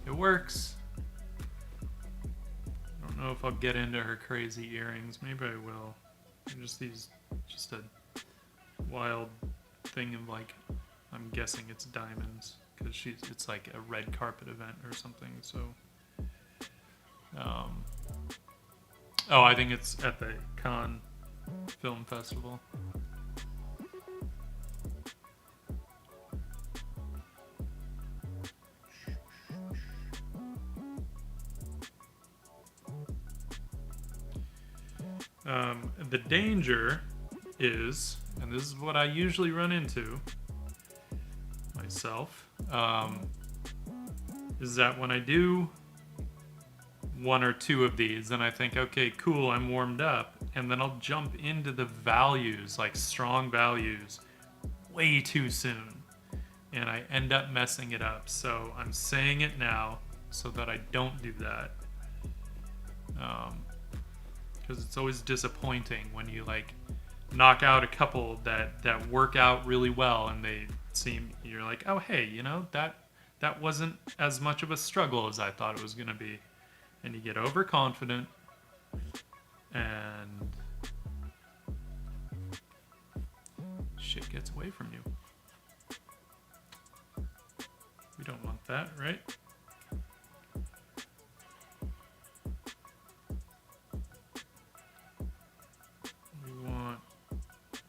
it works. I don't know if I'll get into her crazy earrings. Maybe I will. Just a wild thing of like, I'm guessing it's diamonds because it's like a red carpet event or something. So, I think it's at the Cannes Film Festival. The danger is, and this is what I usually run into myself, is that when I do one or two of these and I think, okay, cool, I'm warmed up, and then I'll jump into the values, like strong values, way too soon, and I end up messing it up. So I'm saying it now so that I don't do that. Because it's always disappointing when you like knock out a couple that work out really well, and you're like, oh hey, you know, that wasn't as much of a struggle as I thought it was gonna be, and you get overconfident, and shit gets away from you. We don't want that, right?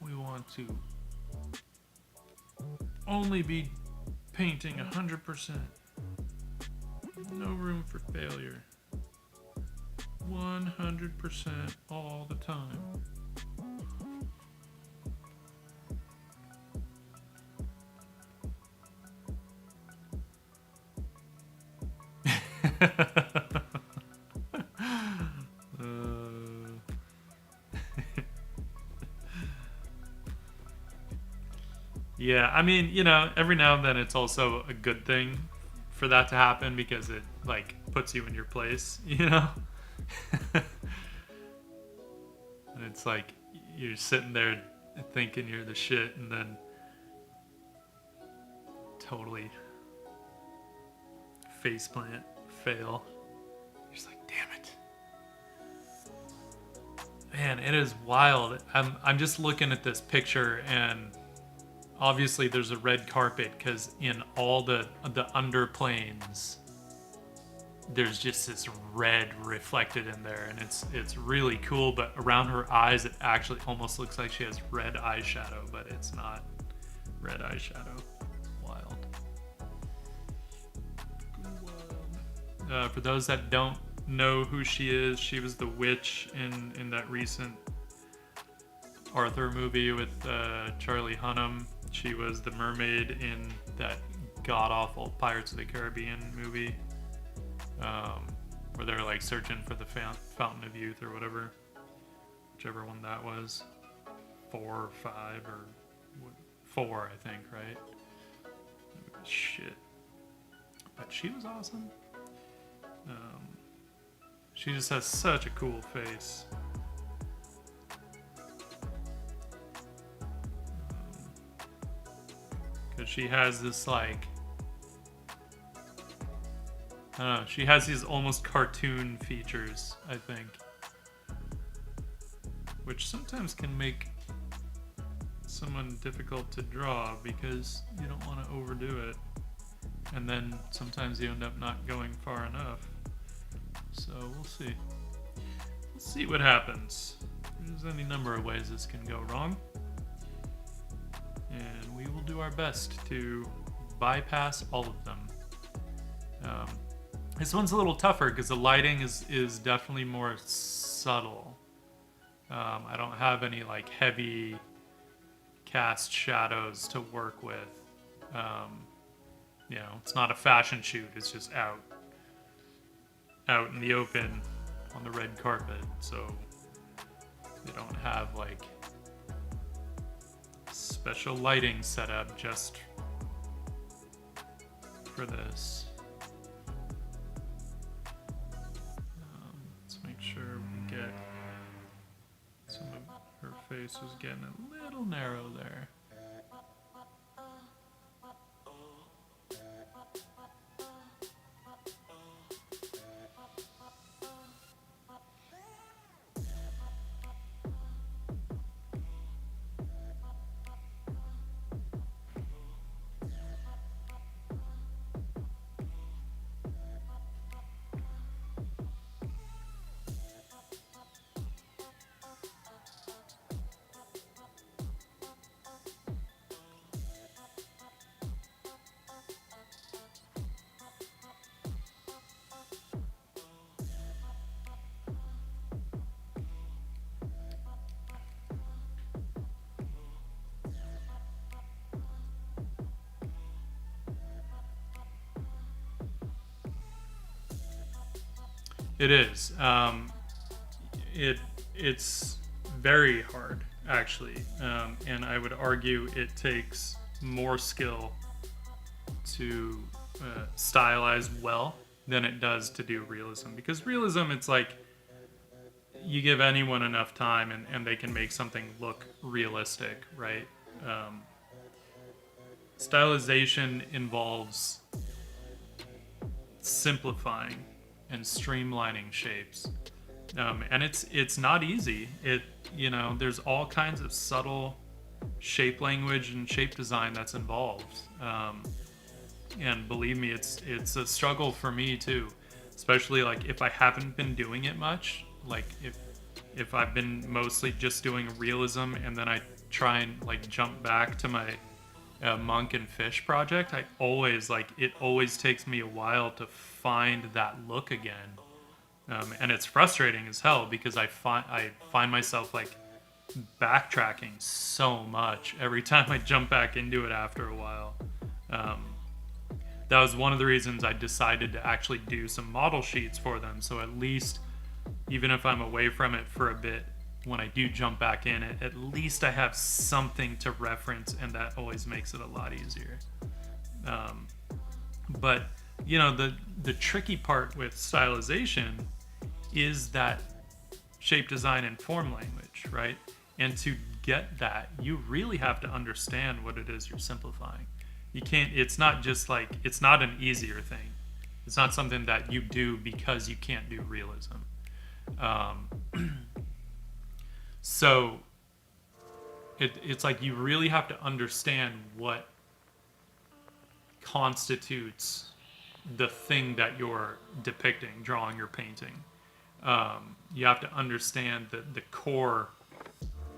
We want to only be painting 100%. No room for failure. 100% all the time. Yeah, I mean, you know, every now and then it's also a good thing for that to happen because it like puts you in your place, you know? And it's like you're sitting there thinking you're the shit and then totally faceplant, fail. You're just like, damn it. Man, it is wild. I'm just looking at this picture and obviously there's a red carpet because in all the underplanes there's just this red reflected in there and it's really cool, but around her eyes it actually almost looks like she has red eyeshadow, but it's not red eyeshadow. Wild. For those that don't know who she is, she was the witch in that recent Arthur movie with Charlie Hunnam. She was the mermaid in that god-awful Pirates of the Caribbean movie, where they're like searching for the Fountain of Youth or whatever, whichever one that was, 4 or 5 or 4, I think, right? Shit, but she was awesome. She just has such a cool face. Because she has this like, I don't know, she has these almost cartoon features, I think, which sometimes can make someone difficult to draw because you don't want to overdo it, and then sometimes you end up not going far enough. So we'll see. We'll see what happens. There's any number of ways this can go wrong, and we will do our best to bypass all of them. This one's a little tougher because the lighting is definitely more subtle. I don't have any like heavy cast shadows to work with. You know, it's not a fashion shoot. It's just out in the open on the red carpet. So they don't have like special lighting set up just for this. Let's make sure we get some of her face was getting a little narrow there. It is. It's very hard, actually, and I would argue it takes more skill to stylize well than it does to do realism. Because realism, it's like you give anyone enough time and they can make something look realistic, right? Stylization involves simplifying and streamlining shapes, and it's not easy. There's all kinds of subtle shape language and shape design that's involved, and believe me, it's a struggle for me too, especially like if I haven't been doing it much, like if I've been mostly just doing realism and then I try and like jump back to my monk and fish project. It always takes me a while to find that look again, and it's frustrating as hell because I find myself like backtracking so much every time I jump back into it after a while. That was one of the reasons I decided to actually do some model sheets for them, so at least even if I'm away from it for a bit, when I do jump back in, at least I have something to reference, and that always makes it a lot easier. But you know, the tricky part with stylization is that shape design and form language, right? And to get that, you really have to understand what it is you're simplifying. You can't, it's not just like, it's not an easier thing. It's not something that you do because you can't do realism. So it's like you really have to understand what constitutes the thing that you're depicting, drawing, or painting. You have to understand the core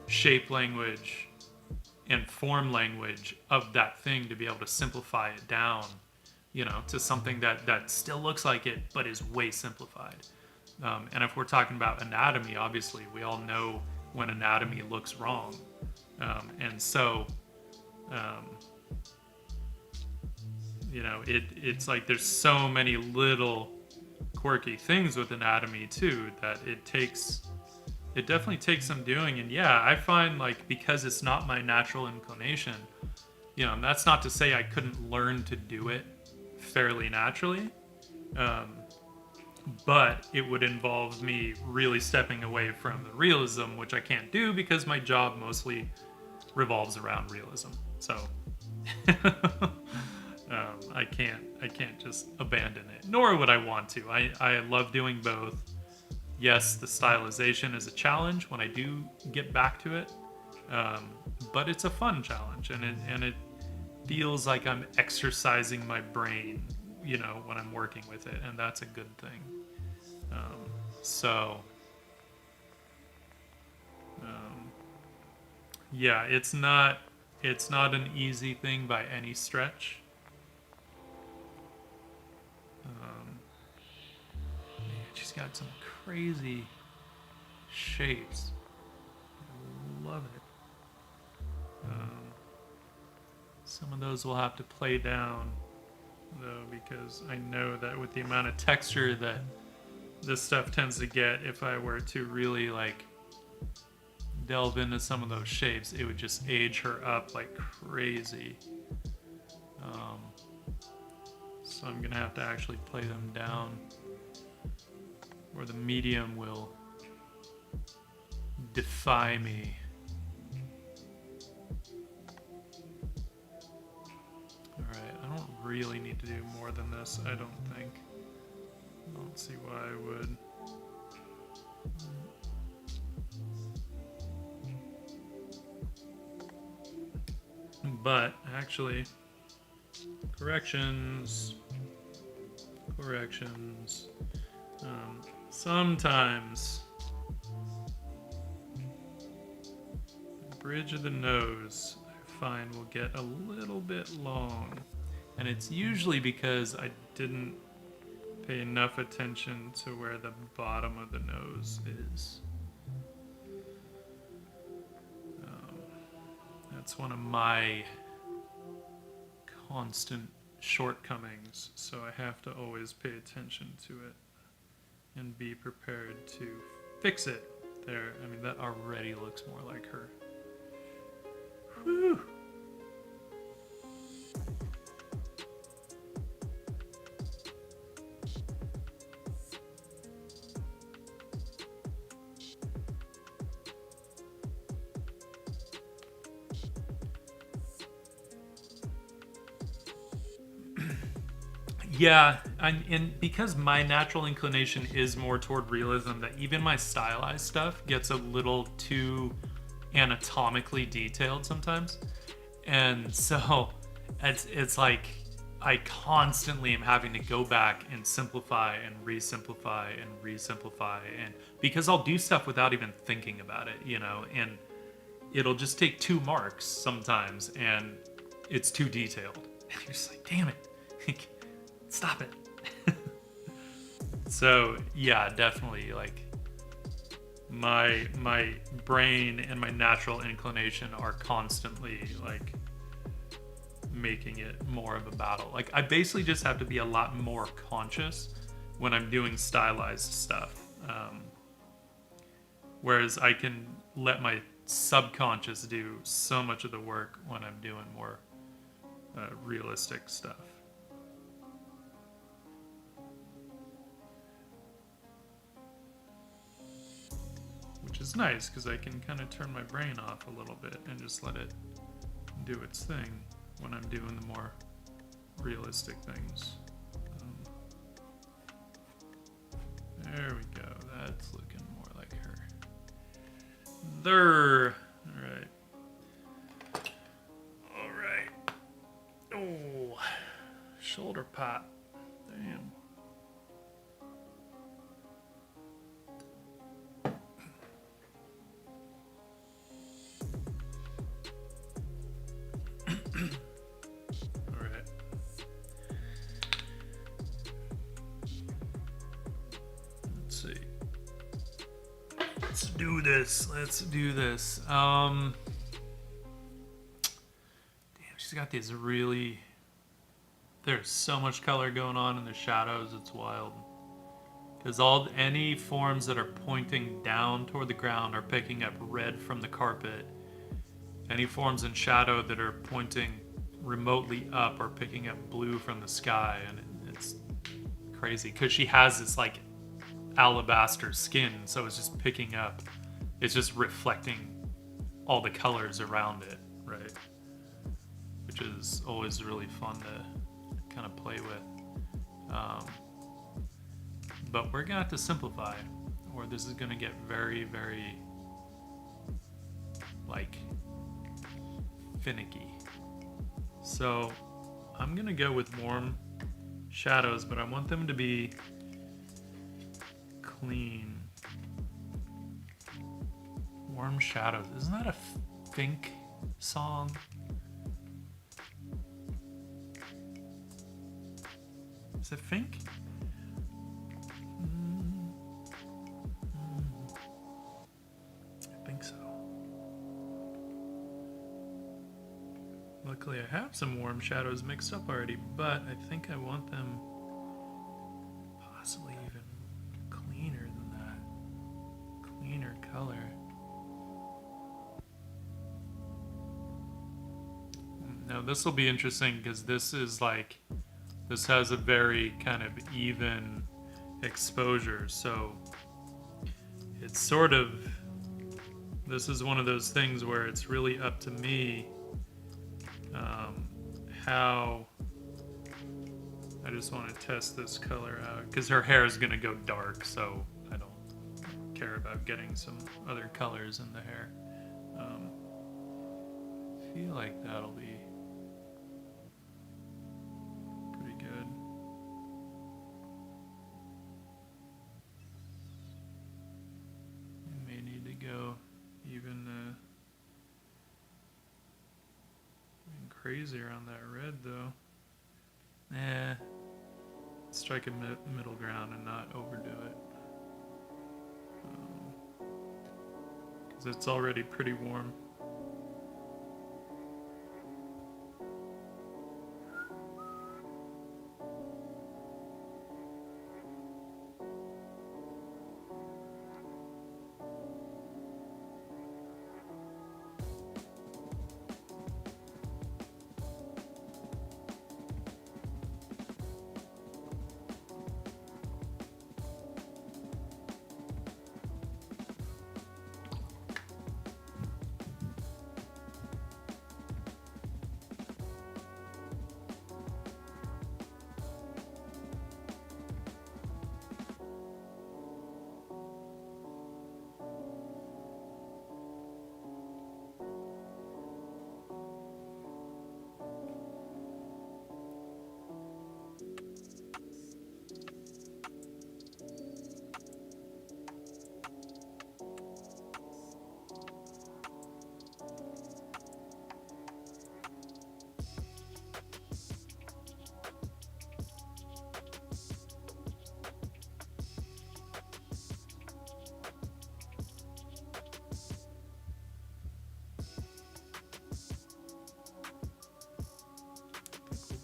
shape language and form language of that thing to be able to simplify it down, you know, to something that still looks like it but is way simplified. And if we're talking about anatomy, obviously we all know when anatomy looks wrong. And so, you know, it's like there's so many little quirky things with anatomy too that it definitely takes some doing. And yeah, I find like, because it's not my natural inclination, you know, and that's not to say I couldn't learn to do it fairly naturally, but it would involve me really stepping away from the realism, which I can't do because my job mostly revolves around realism. So I can't just abandon it, nor would I want to. I love doing both. Yes, the stylization is a challenge when I do get back to it, but it's a fun challenge, and it feels like I'm exercising my brain, you know, when I'm working with it, and that's a good thing. Yeah, it's not an easy thing by any stretch. She's got some crazy shapes. I love it. Some of those will have to play down, though, because I know that with the amount of texture that this stuff tends to get, if I were to really like delve into some of those shapes, it would just age her up like crazy. So I'm gonna have to actually play them down, or the medium will defy me. Alright, I don't really need to do more than this, I don't think. I don't see why I would. But actually, corrections. Sometimes the bridge of the nose, I find, will get a little bit long, and it's usually because I didn't pay enough attention to where the bottom of the nose is. That's one of my constant shortcomings, so I have to always pay attention to it and be prepared to fix it. There, I mean, that already looks more like her. Whew. Yeah, and because my natural inclination is more toward realism, that even my stylized stuff gets a little too anatomically detailed sometimes. And so it's like I constantly am having to go back and simplify and resimplify and resimplify, and because I'll do stuff without even thinking about it, you know, and it'll just take 2 marks sometimes and it's too detailed. And you're just like, damn it. Stop it. So yeah, definitely, like my brain and my natural inclination are constantly like making it more of a battle. Like I basically just have to be a lot more conscious when I'm doing stylized stuff. Whereas I can let my subconscious do so much of the work when I'm doing more realistic stuff. Which is nice because I can kind of turn my brain off a little bit and just let it do its thing when I'm doing the more realistic things. There we go. That's looking more like her. There. All right. Oh, shoulder pop. Damn. All right. Let's see. Let's do this. Damn, she's got these really... There's so much color going on in the shadows, it's wild. Because any forms that are pointing down toward the ground are picking up red from the carpet. Any forms in shadow that are pointing remotely up are picking up blue from the sky, and it's crazy. Because she has this like alabaster skin, so it's just picking up, it's just reflecting all the colors around it, right? Which is always really fun to kind of play with. But we're gonna have to simplify, or this is gonna get very, very like finicky. So I'm gonna go with warm shadows, but I want them to be clean. Warm shadows. Isn't that a Fink song? Is it Fink? I think so. Luckily I have some warm shadows mixed up already, but I think I want them possibly even cleaner than that. Cleaner color. Now this will be interesting because this has a very kind of even exposure, so it's sort of, this is one of those things where it's really up to me how, I just want to test this color out because her hair is going to go dark, so I don't care about getting some other colors in the hair. I feel like that'll be pretty good. We may need to go even crazier on that red though. Strike a middle ground and not overdo it. Because it's already pretty warm.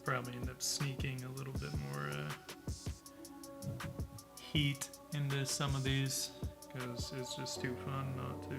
Probably end up sneaking a little bit more heat into some of these because it's just too fun not to.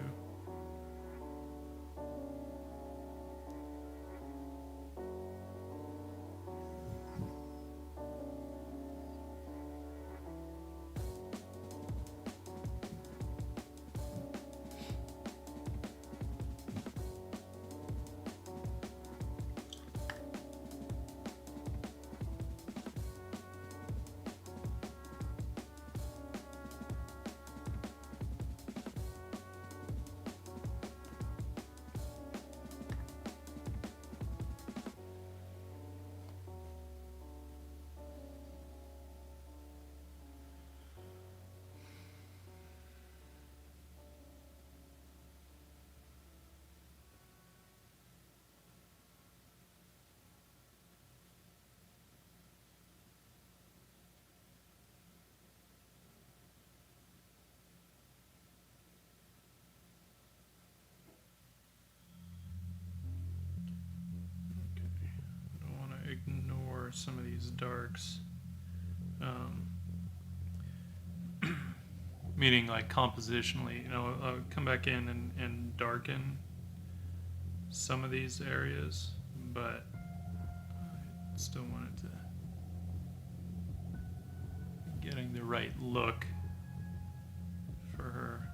Ignore some of these darks, meaning like compositionally, come back in and darken some of these areas, but I still wanted to getting the right look for her.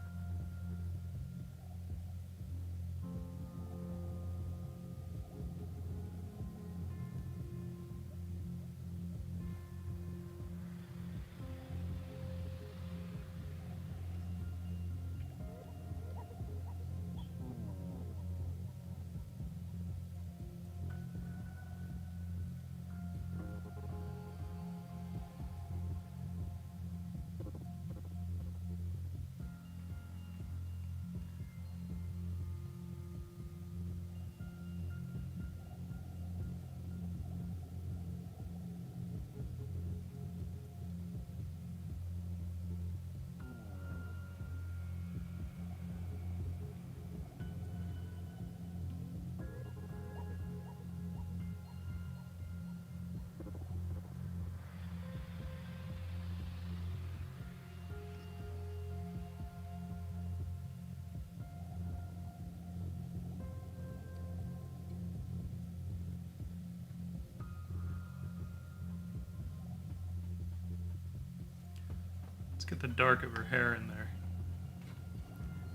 Let's get the dark of her hair in there,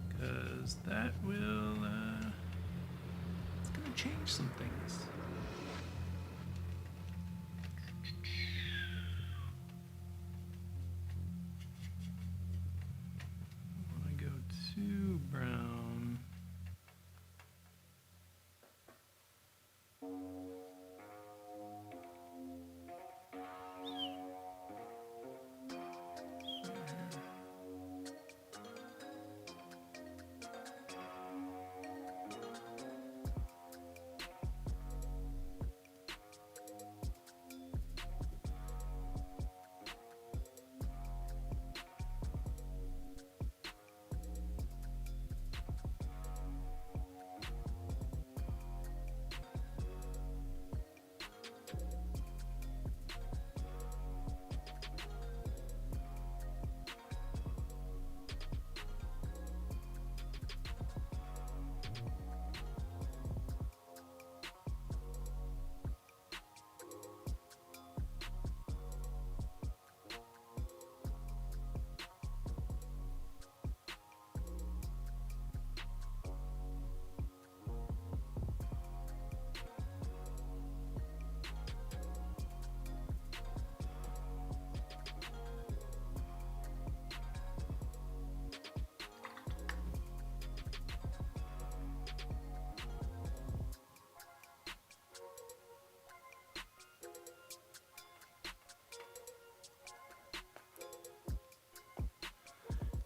because that will, it's going to change some things. I want to go to brown.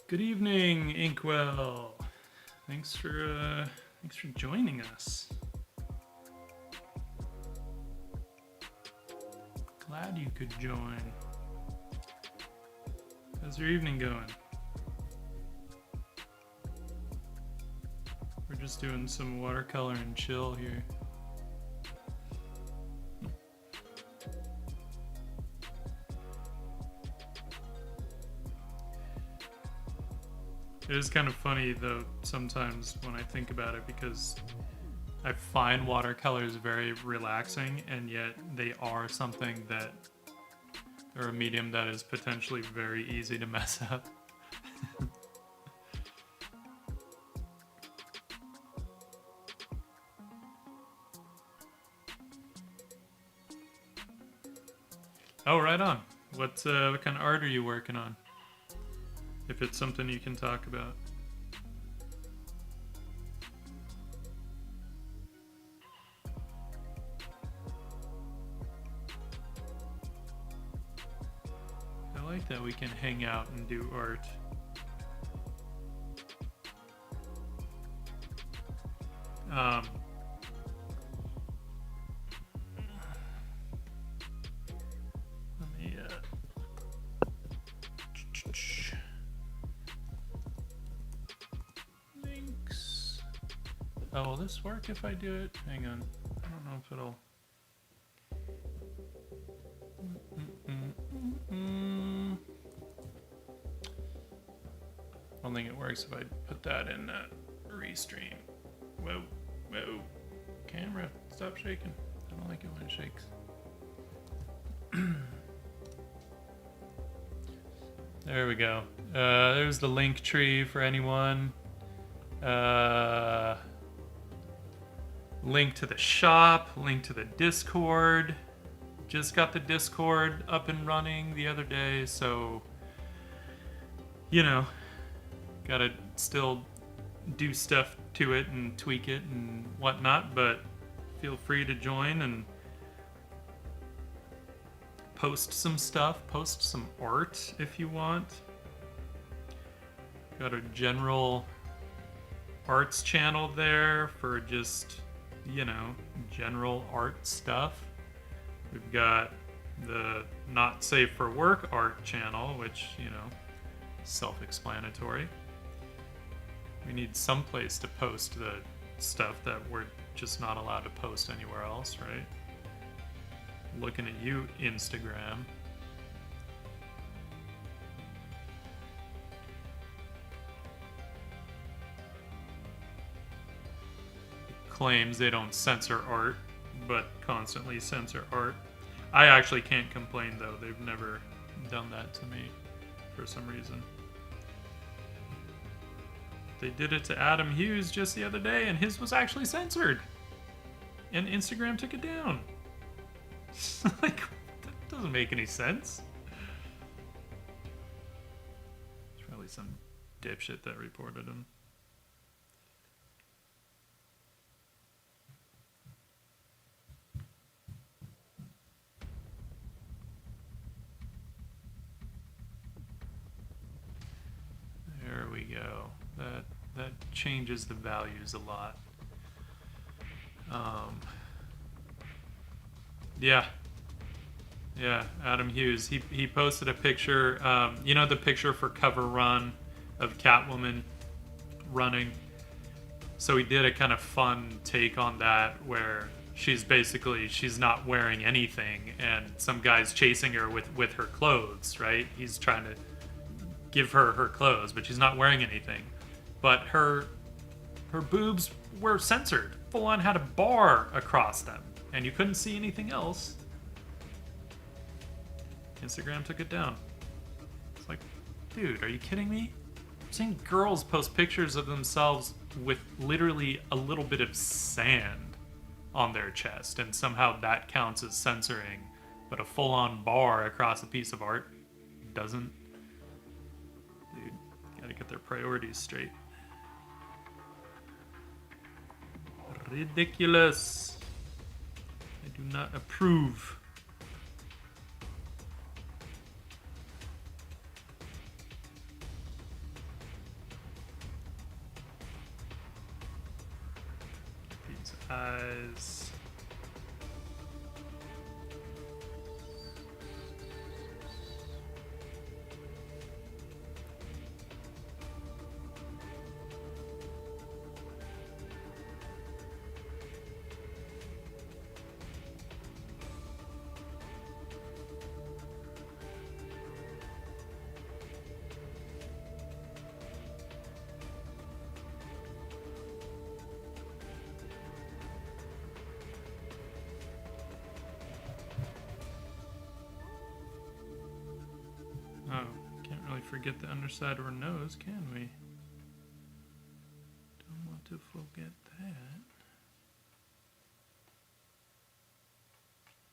Good evening, Inkwell. Thanks for joining us. Glad you could join. How's your evening going? We're just doing some watercolor and chill here. It is kind of funny though sometimes when I think about it, because I find watercolors very relaxing, and yet they are something that, or a medium that is potentially very easy to mess up. Oh, right on. What kind of art are you working on? If it's something you can talk about. I like that we can hang out and do art. Let me links. Oh, will this work if I do it? Hang on. I don't know if it'll. I don't think it works if I put that in restream. Whoa, whoa. Camera, stop shaking. I don't like it when it shakes. There we go. There's the link tree for anyone. Link to the shop, link to the Discord. Just got the Discord up and running the other day, so, you know, gotta still do stuff to it and tweak it and whatnot, but feel free to join and post some stuff, post some art if you want. Got a general arts channel there for just, you know, general art stuff. We've got the not safe for work art channel, which, you know, self-explanatory. We need some place to post the stuff that we're just not allowed to post anywhere else, right? Looking at you, Instagram. Claims they don't censor art, but constantly censor art. I actually can't complain though. They've never done that to me for some reason. They did it to Adam Hughes just the other day, and his was actually censored. And Instagram took it down. Like, that doesn't make any sense. It's probably some dipshit that reported him. There we go. That changes the values a lot. Yeah, Adam Hughes. He posted a picture. You know the picture for Cover Run of Catwoman running. So he did a kind of fun take on that, where she's not wearing anything, and some guy's chasing her with her clothes. Right? He's trying to give her clothes, but she's not wearing anything. But her boobs were censored. Full on had a bar across them, and you couldn't see anything else. Instagram took it down. It's like, dude, are you kidding me? I'm seeing girls post pictures of themselves with literally a little bit of sand on their chest, and somehow that counts as censoring, but a full-on bar across a piece of art doesn't. Dude, gotta get their priorities straight. Ridiculous. I do not approve. These eyes. forget the underside of her nose, can we? Don't want to forget that.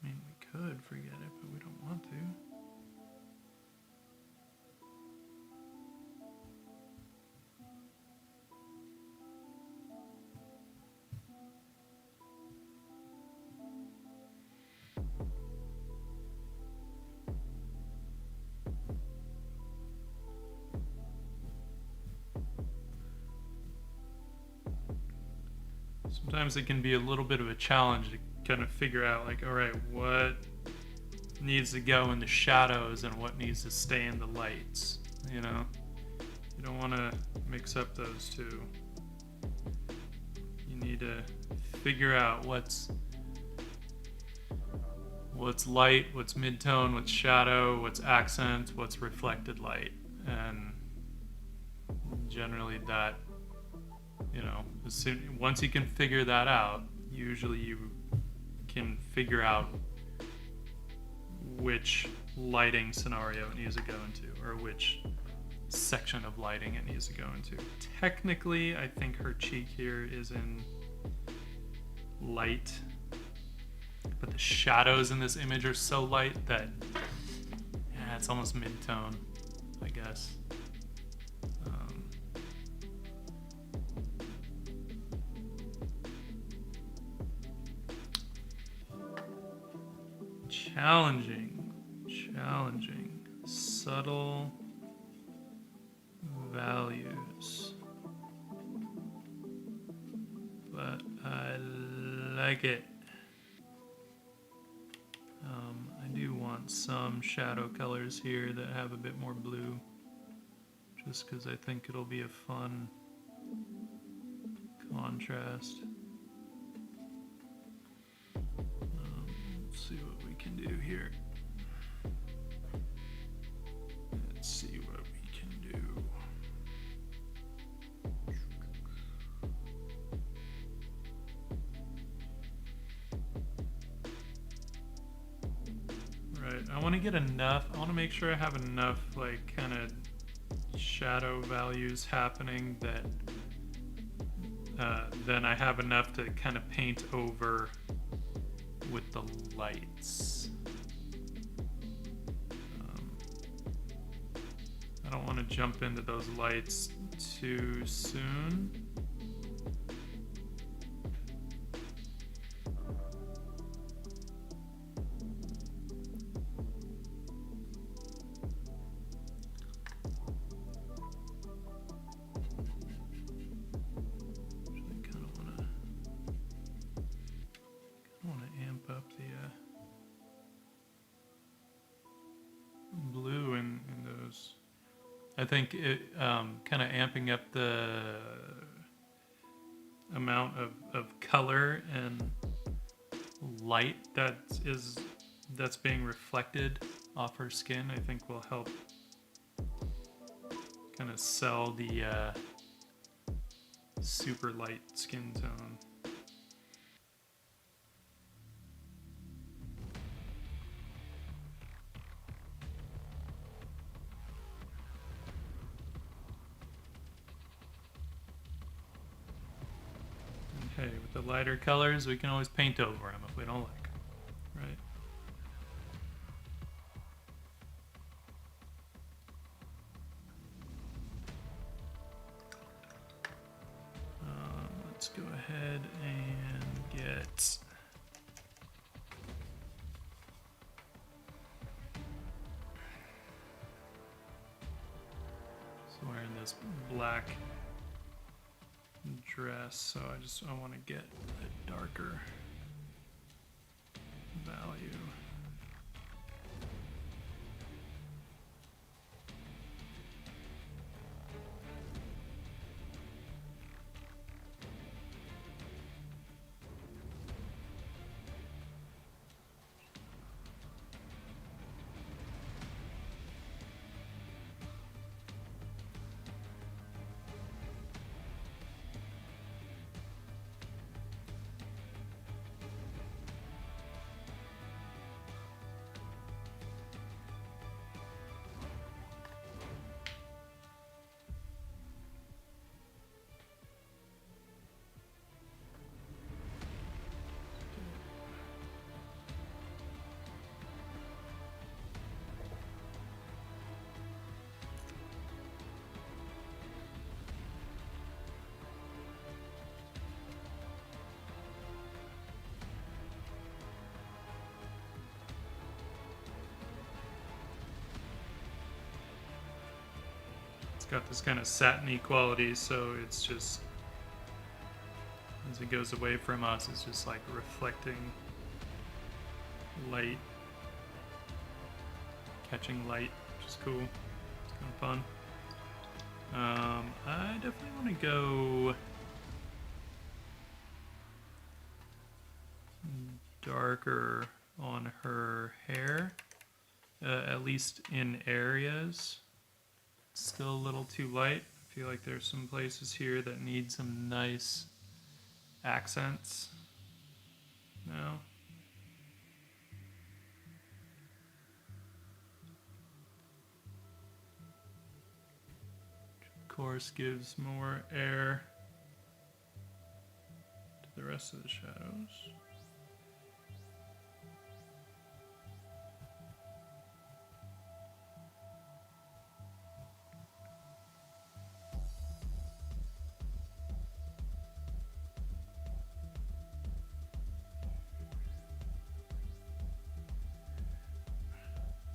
I mean, we could forget it, but we don't want to. Sometimes it can be a little bit of a challenge to kind of figure out, like, all right, what needs to go in the shadows and what needs to stay in the lights, you know? You don't want to mix up those two. You need to figure out what's light, what's midtone, what's shadow, what's accent, what's reflected light. And generally that, you know, once you can figure that out, usually you can figure out which lighting scenario it needs to go into, or which section of lighting it needs to go into. Technically, I think her cheek here is in light, but the shadows in this image are so light that, yeah, it's almost mid-tone, I guess. Challenging, subtle values, but I like it. I do want some shadow colors here that have a bit more blue, just because I think it'll be a fun contrast. Let's see what we can do here. Let's see what we can do. Right, I want to get enough, I want to make sure I have enough like kind of shadow values happening that then I have enough to kind of paint over with the lights. I don't want to jump into those lights too soon. I think it kind of amping up the amount of color and light that's being reflected off her skin, I think will help kind of sell the super light skin tone. Okay, with the lighter colors, we can always paint over them if we don't like them, right? Let's go ahead and get... Just wearing this black dress, so I want to get a darker value. It's got this kind of satiny quality, so it's just, as it goes away from us, it's just like reflecting light, catching light, which is cool. It's kind of fun. I definitely want to go darker on her hair, at least in areas. It's still a little too light. I feel like there's some places here that need some nice accents. No? Of course, gives more air to the rest of the shadows.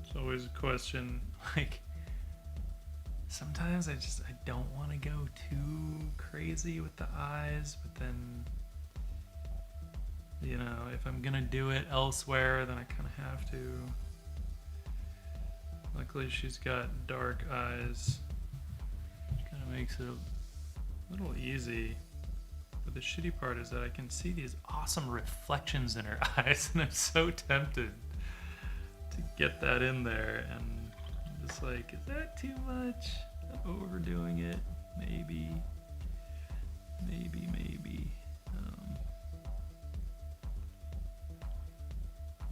It's always a question, like, sometimes I don't want to go too crazy with the eyes, but then, you know, if I'm gonna do it elsewhere, then I kind of have to. Luckily, she's got dark eyes, which kind of makes it a little easy. But the shitty part is that I can see these awesome reflections in her eyes, and I'm so tempted to get that in there, and I'm just like, is that too much? Overdoing it? Maybe.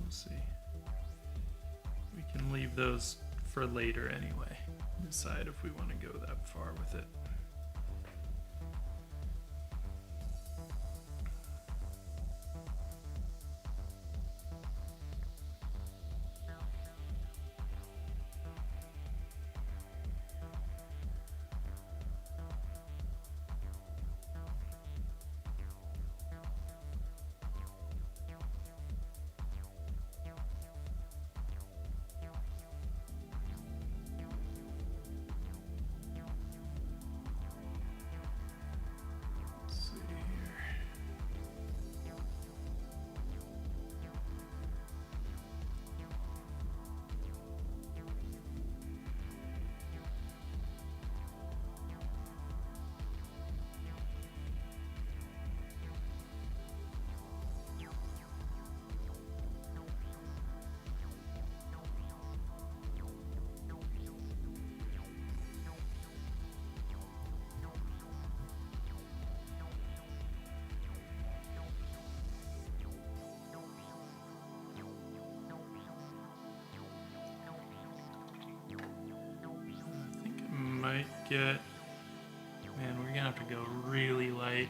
We'll see. We can leave those for later anyway. Decide if we want to go that far with it. Might get, man, we're gonna have to go really light.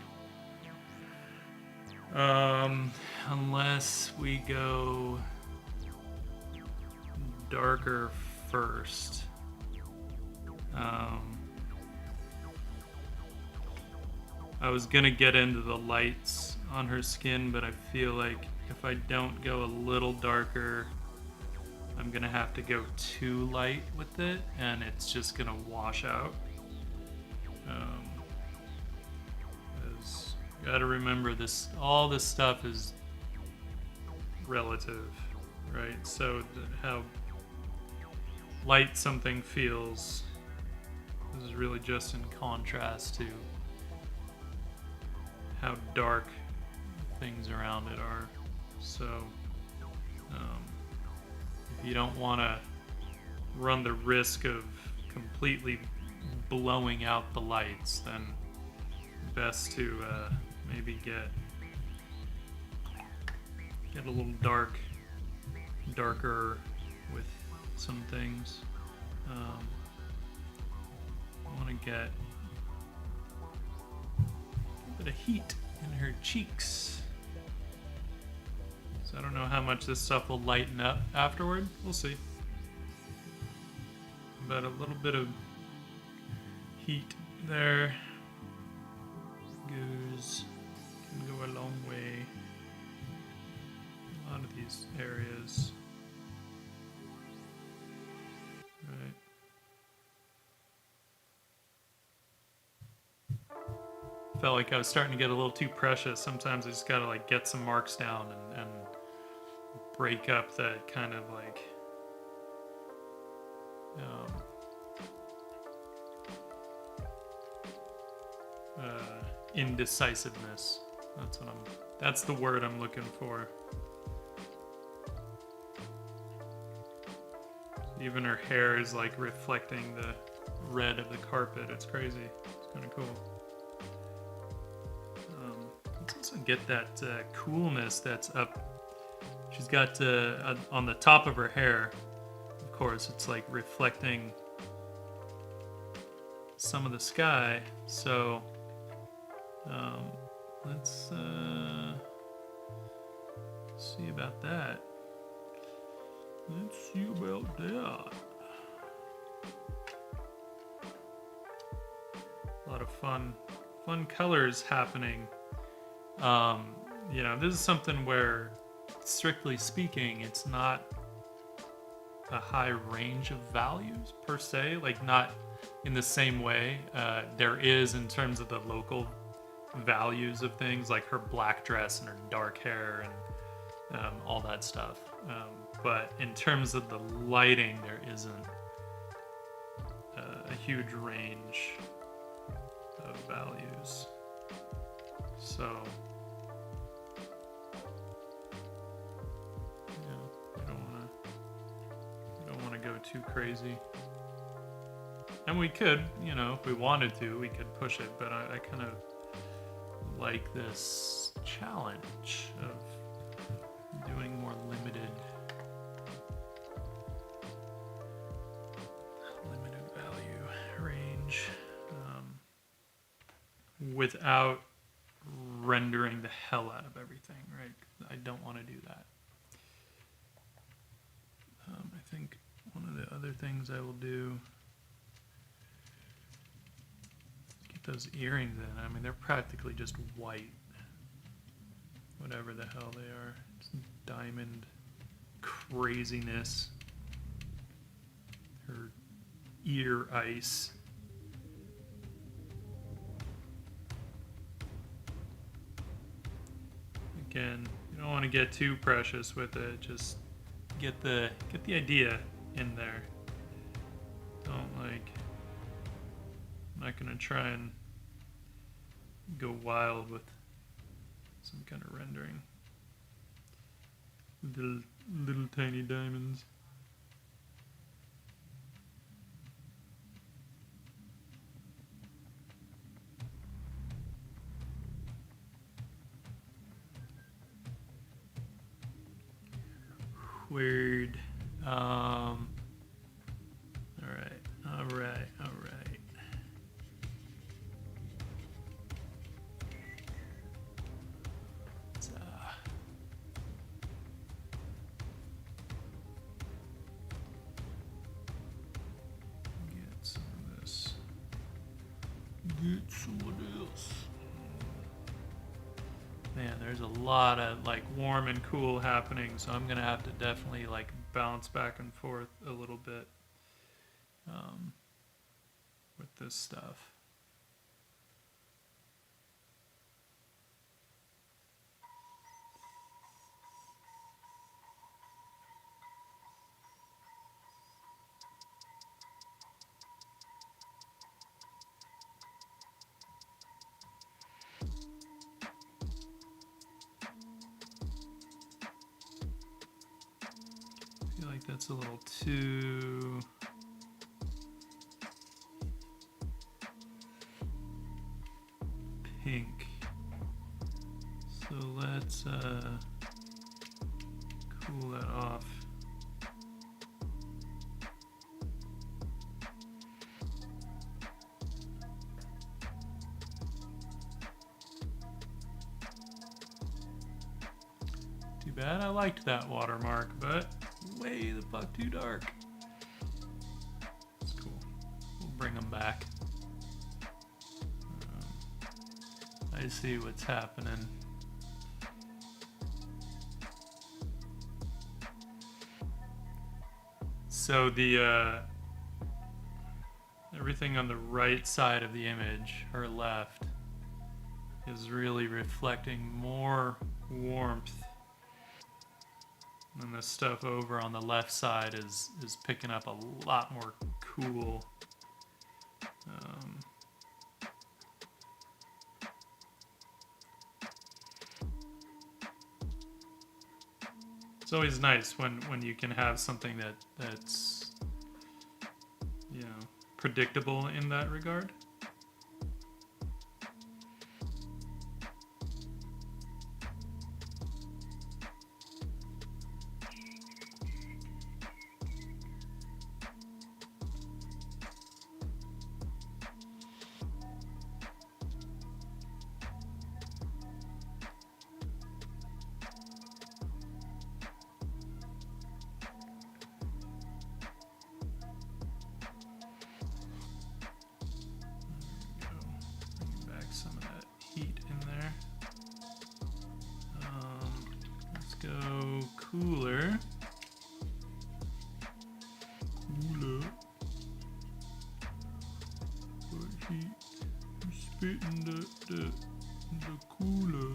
Unless we go darker first. I was gonna get into the lights on her skin, but I feel like if I don't go a little darker, I'm gonna have to go too light with it, and it's just gonna wash out. You gotta remember this, all this stuff is relative, right? So how light something feels is really just in contrast to how dark things around it are. So if you don't want to run the risk of completely blowing out the lights, then best to maybe get a little darker with some things. I want to get a bit of heat in her cheeks. So I don't know how much this stuff will lighten up afterward. We'll see. But a little bit of heat there can go a long way. A lot of these areas. Right. felt like I was starting to get a little too precious. Sometimes I just gotta like get some marks down and break up that kind of like indecisiveness. That's the word I'm looking for. Even her hair is like reflecting the red of the carpet. It's crazy. It's kind of cool. Let's also get that coolness that's up. She's got on the top of her hair, of course, it's like reflecting some of the sky. So let's see about that. Let's see about that. A lot of fun colors happening. You know, this is something where, strictly speaking, it's not a high range of values per se, like not in the same way there is in terms of the local values of things, like her black dress and her dark hair and all that stuff. But in terms of the lighting, there isn't a huge range of values. So, yeah, I don't want to go too crazy. And we could, you know, if we wanted to, we could push it. But I kind of like this challenge of doing more limited value range without rendering the hell out of everything, right? I don't want to do that. I think one of the other things I will do, get those earrings in. I mean, they're practically just white, whatever the hell they are. It's diamond craziness. Her ear ice. Again, you don't want to get too precious with it. Just get the idea in there. Don't like. I'm not gonna try and go wild with some kind of rendering. Little tiny diamonds. Weird. All right. Let's, get some of this. Man, there's a lot of like warm and cool happening, so I'm gonna have to definitely like bounce back and forth a little bit with this stuff. I feel like that's a little too pink. So let's cool that off. Too bad I liked that watermark, but way the fuck too dark. That's cool. We'll bring them back. I see what's happening. So the everything on the right side of the image, her left, is really reflecting more warmth. And the stuff over on the left side is picking up a lot more cool. It's always nice when you can have something that's predictable in that regard. Cooler. He's spitting the cooler.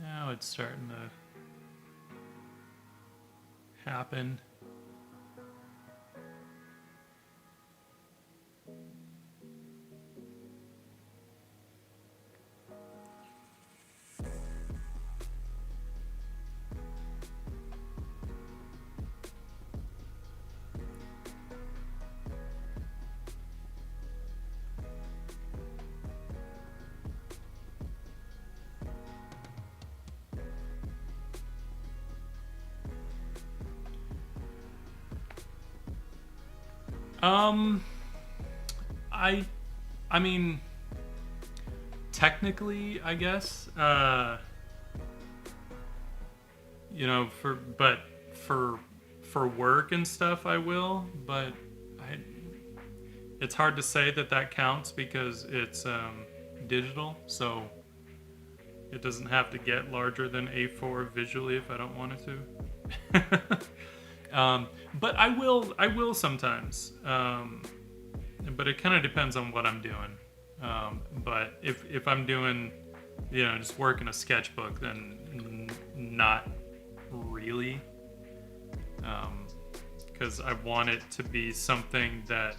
Now it's starting to happen. I mean, technically, I guess, for work and stuff, I will, but it's hard to say that counts because it's digital, so it doesn't have to get larger than A4 visually if I don't want it to. But I will sometimes. But it kind of depends on what I'm doing. But if I'm doing, just work in a sketchbook, then not really. Because I want it to be something that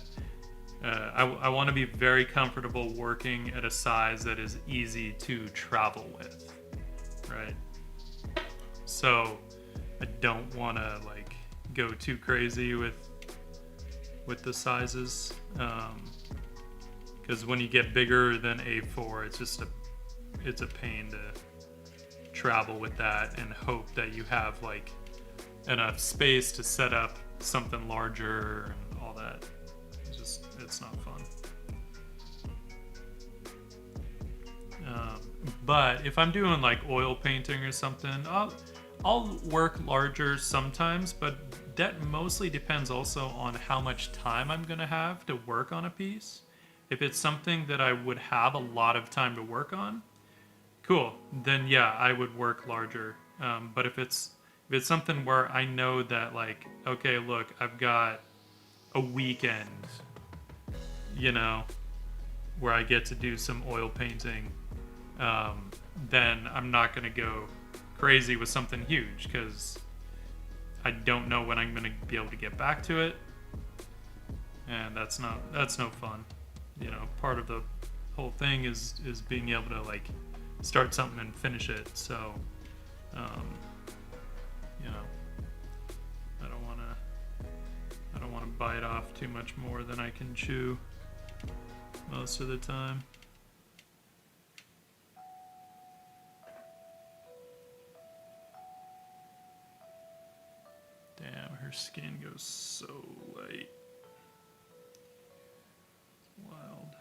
I want to be very comfortable working at a size that is easy to travel with, right? So I don't want to go too crazy with the sizes, because when you get bigger than A4, it's a pain to travel with that and hope that you have enough space to set up something larger and all that. It's not fun. But if I'm doing oil painting or something, I'll work larger sometimes, but that mostly depends also on how much time I'm going to have to work on a piece. If it's something that I would have a lot of time to work on, cool, then yeah, I would work larger. But if it's something where I know that okay, look, I've got a weekend, where I get to do some oil painting, then I'm not going to go crazy with something huge because I don't know when I'm going to be able to get back to it, and that's no fun. Part of the whole thing is being able to start something and finish it. So You know, I don't want to bite off too much more than I can chew most of the time. Damn, her skin goes so light. It's wild.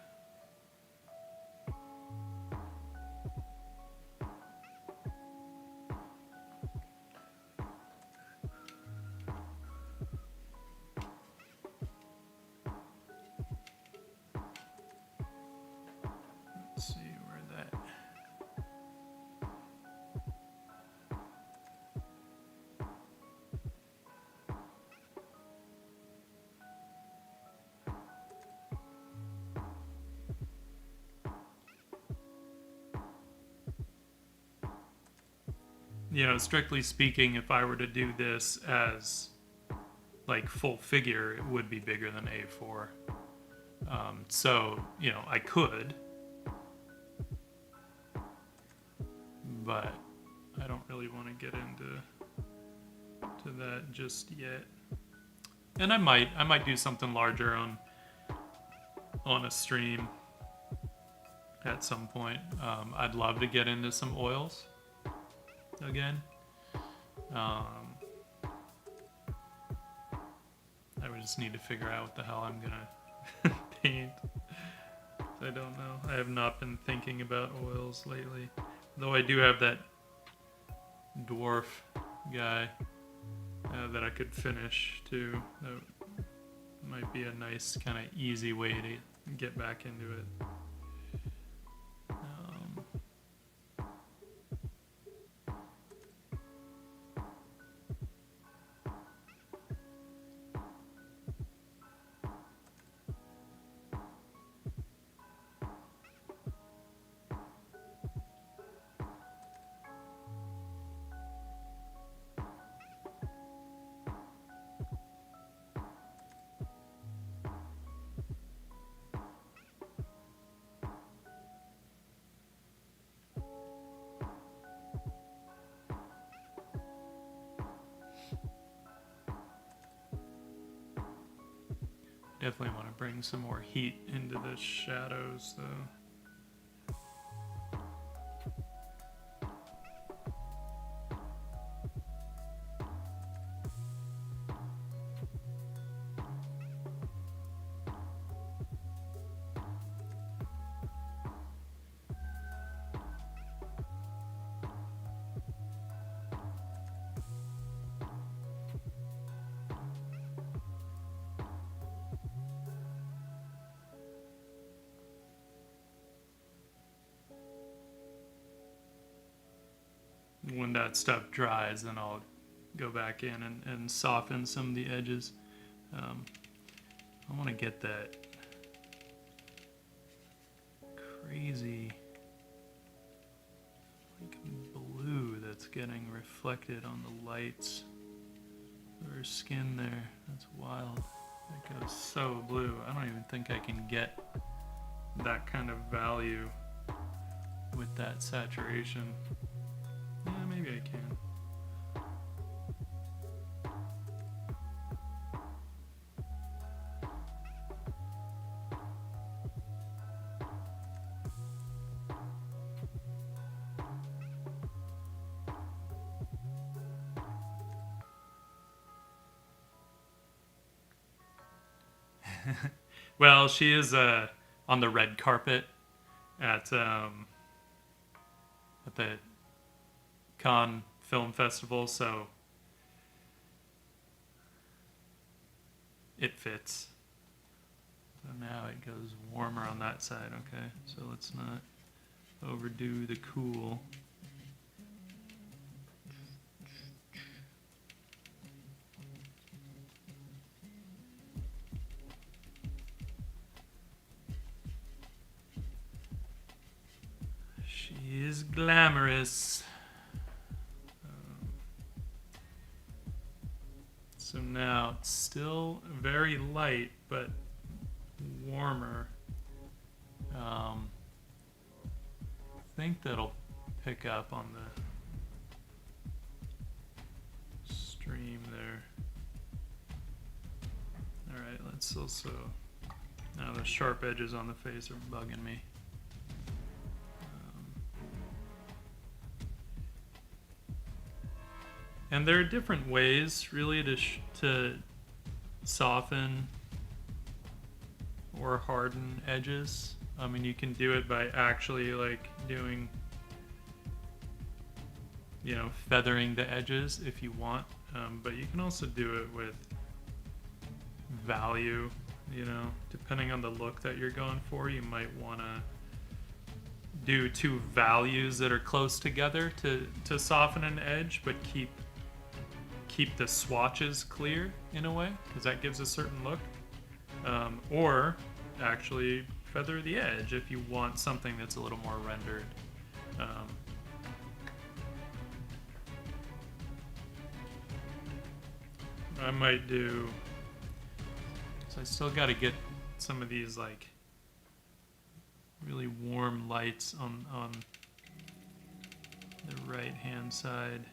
Let's see where that... You know, strictly speaking, if I were to do this as like full figure, it would be bigger than A4. So, you know, I could, but I don't really want to get into that just yet. And I might do something larger on a stream at some point. I'd love to get into some oils again. I would just need to figure out what the hell I'm gonna paint. I don't know. I have not been thinking about oils lately. Though I do have that dwarf guy that I could finish too. That might be a nice kind of easy way to get back into it. Definitely want to bring some more heat into the shadows, though. When that stuff dries, then I'll go back in and soften some of the edges. I want to get that crazy like blue that's getting reflected on the lights of her skin there. That's wild. It goes so blue. I don't even think I can get that kind of value with that saturation. Yeah, maybe I can. Well, she is on the red carpet at the Cannes Film Festival, so it fits. So now it goes warmer on that side, okay? So let's not overdo the cool. She is glamorous. So now it's still very light, but warmer. I think that'll pick up on it's also, now the sharp edges on the face are bugging me. And there are different ways, really, to soften or harden edges. I mean, you can do it by actually like doing, you know, feathering the edges if you want, but you can also do it with value. You know, depending on the look that you're going for, you might want to do two values that are close together to soften an edge, but keep the swatches clear in a way, because that gives a certain look. Or actually feather the edge if you want something that's a little more rendered. I might do, so I still got to get some of these like really warm lights on the right hand side.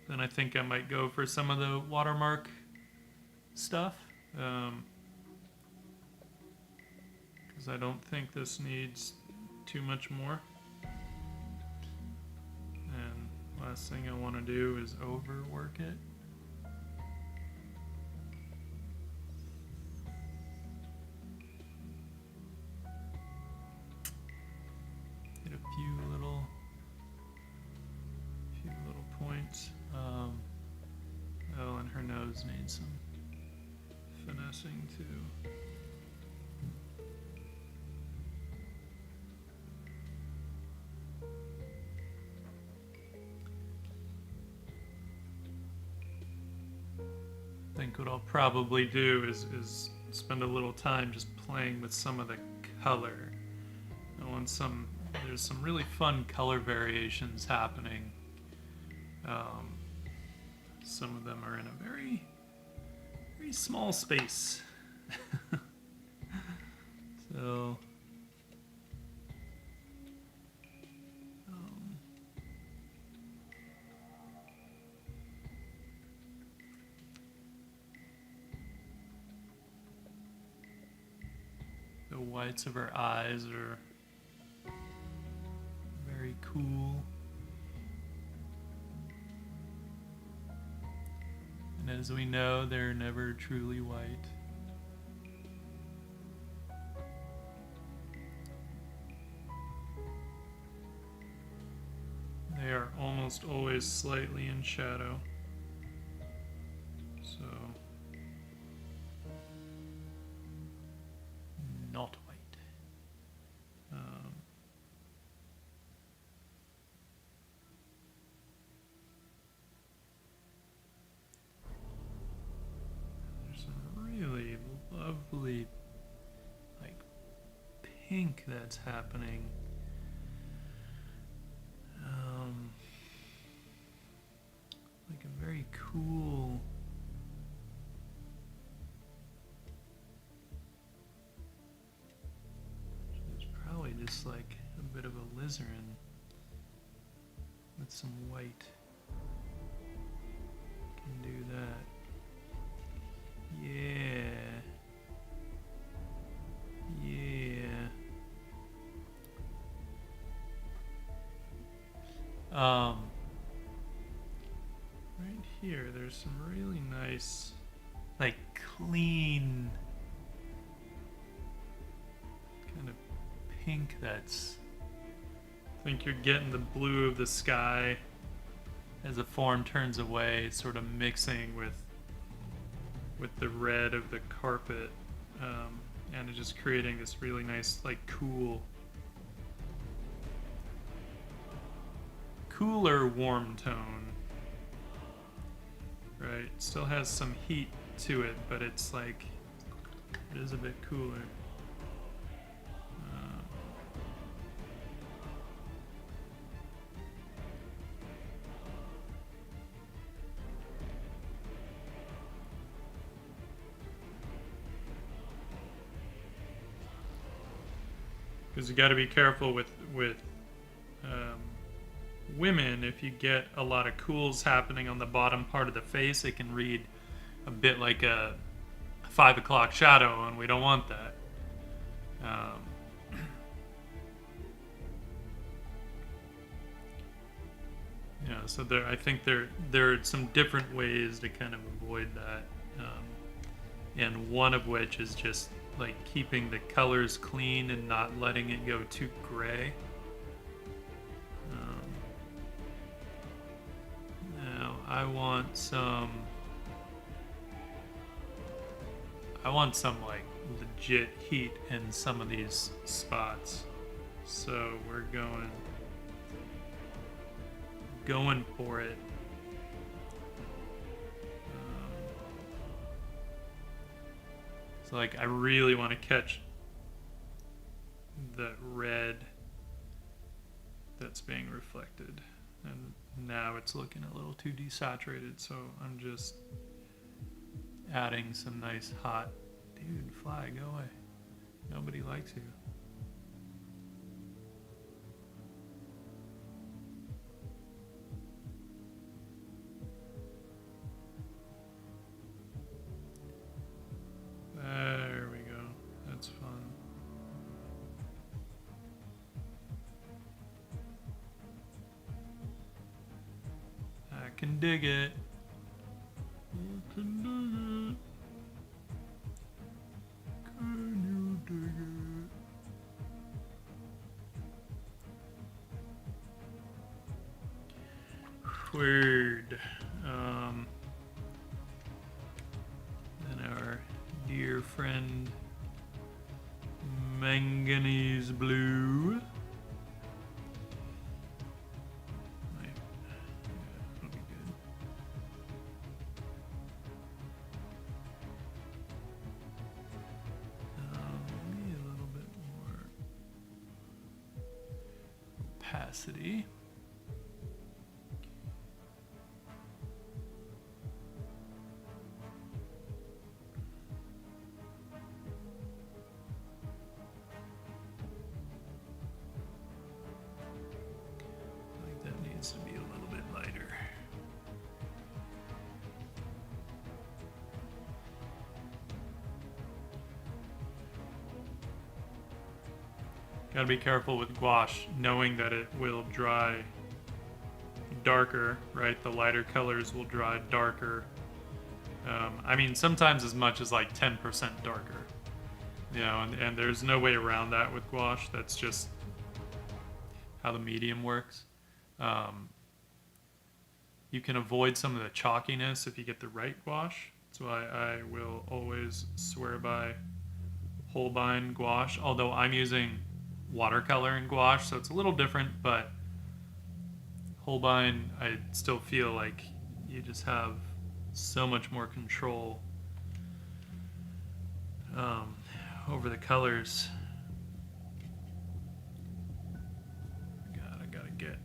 Then I think I might go for some of the watermark stuff, because I don't think this needs too much more. And last thing I want to do is overwork it. Get a few little points. Oh, and her nose needs some finessing too. I think what I'll probably do is spend a little time just playing with some of the color. I want there's some really fun color variations happening. Some of them are in a very, very small space. So, the whites of her eyes are very cool. And as we know, they're never truly white. They are almost always slightly in shadow. So, not white. There's some really lovely, like, pink that's happening. Like a very cool, it's probably just like a bit of a alizarin with some white. Can do that. Yeah. Right here, there's some really nice, like, clean kind of pink that's, I think you're getting the blue of the sky as the form turns away, sort of mixing with the red of the carpet, and it's just creating this really nice, like, cooler warm tone. Right, still has some heat to it, but it's like, it is a bit cooler. Because you got to be careful with um, women. If you get a lot of cools happening on the bottom part of the face, it can read a bit like a 5 o'clock shadow, and we don't want that. So I think there are some different ways to kind of avoid that, and one of which is just like keeping the colors clean and not letting it go too gray. Now I want some like legit heat in some of these spots, so we're going for it. So like I really want to catch the red that's being reflected, and now it's looking a little too desaturated, so I'm just adding some nice hot, dude, fly, go away. Nobody likes you. There we go. That's fun. I can dig it. I can dig it. Can you dig it? Weird. And our dear friend manganese blue. That'll be good. Maybe a little bit more opacity. To be a little bit lighter. Gotta be careful with gouache, knowing that it will dry darker, right? The lighter colors will dry darker. I mean, sometimes as much as like 10% darker. And there's no way around that with gouache. That's just how the medium works. You can avoid some of the chalkiness if you get the right gouache. So I will always swear by Holbein gouache, although I'm using watercolor in gouache, so it's a little different, but Holbein, I still feel like you just have so much more control over the colors. I gotta get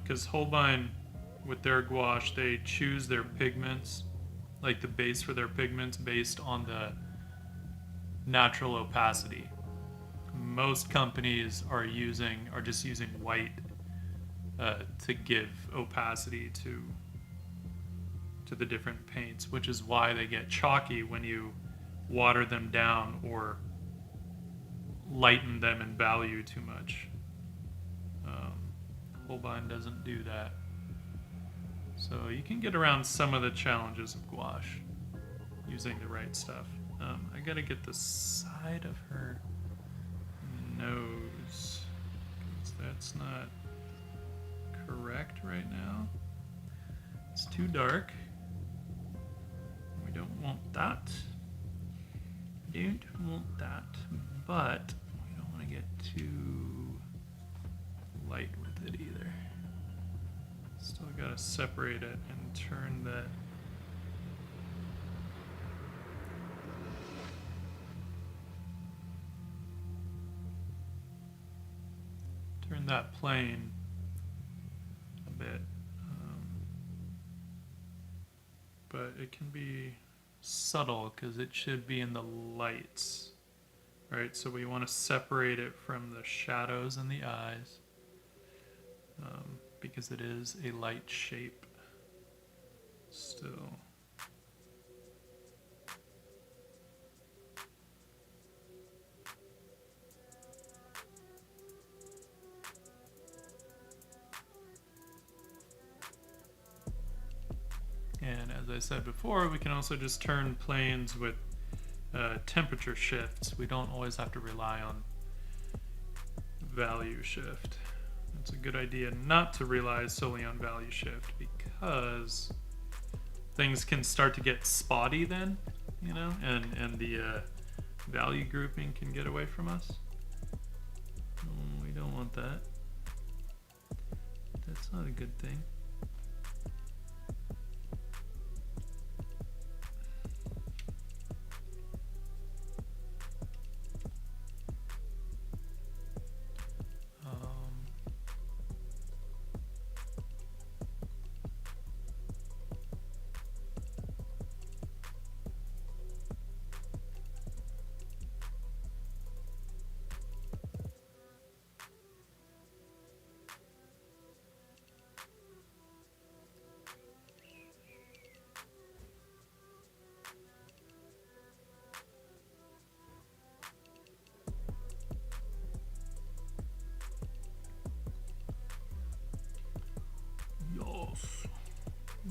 because Holbein, with their gouache, they choose their pigments, like the base for their pigments, based on the natural opacity. Most companies are just using white to give opacity to the different paints, which is why they get chalky when you water them down or lighten them in value too much. Holbein doesn't do that. So you can get around some of the challenges of gouache using the right stuff. I gotta get the side of her nose, because that's not correct right now. It's too dark. We don't want that. Don't want that. But we don't want to get too light with it either. Still gotta separate it and turn that. turn that plane a bit. But it can be subtle because it should be in the lights, right? So we want to separate it from the shadows in the eyes because it is a light shape still. And as I said before, we can also just turn planes with temperature shifts. We don't always have to rely on value shift. It's a good idea not to rely solely on value shift because things can start to get spotty then, you know, and the value grouping can get away from us. We don't want that. That's not a good thing.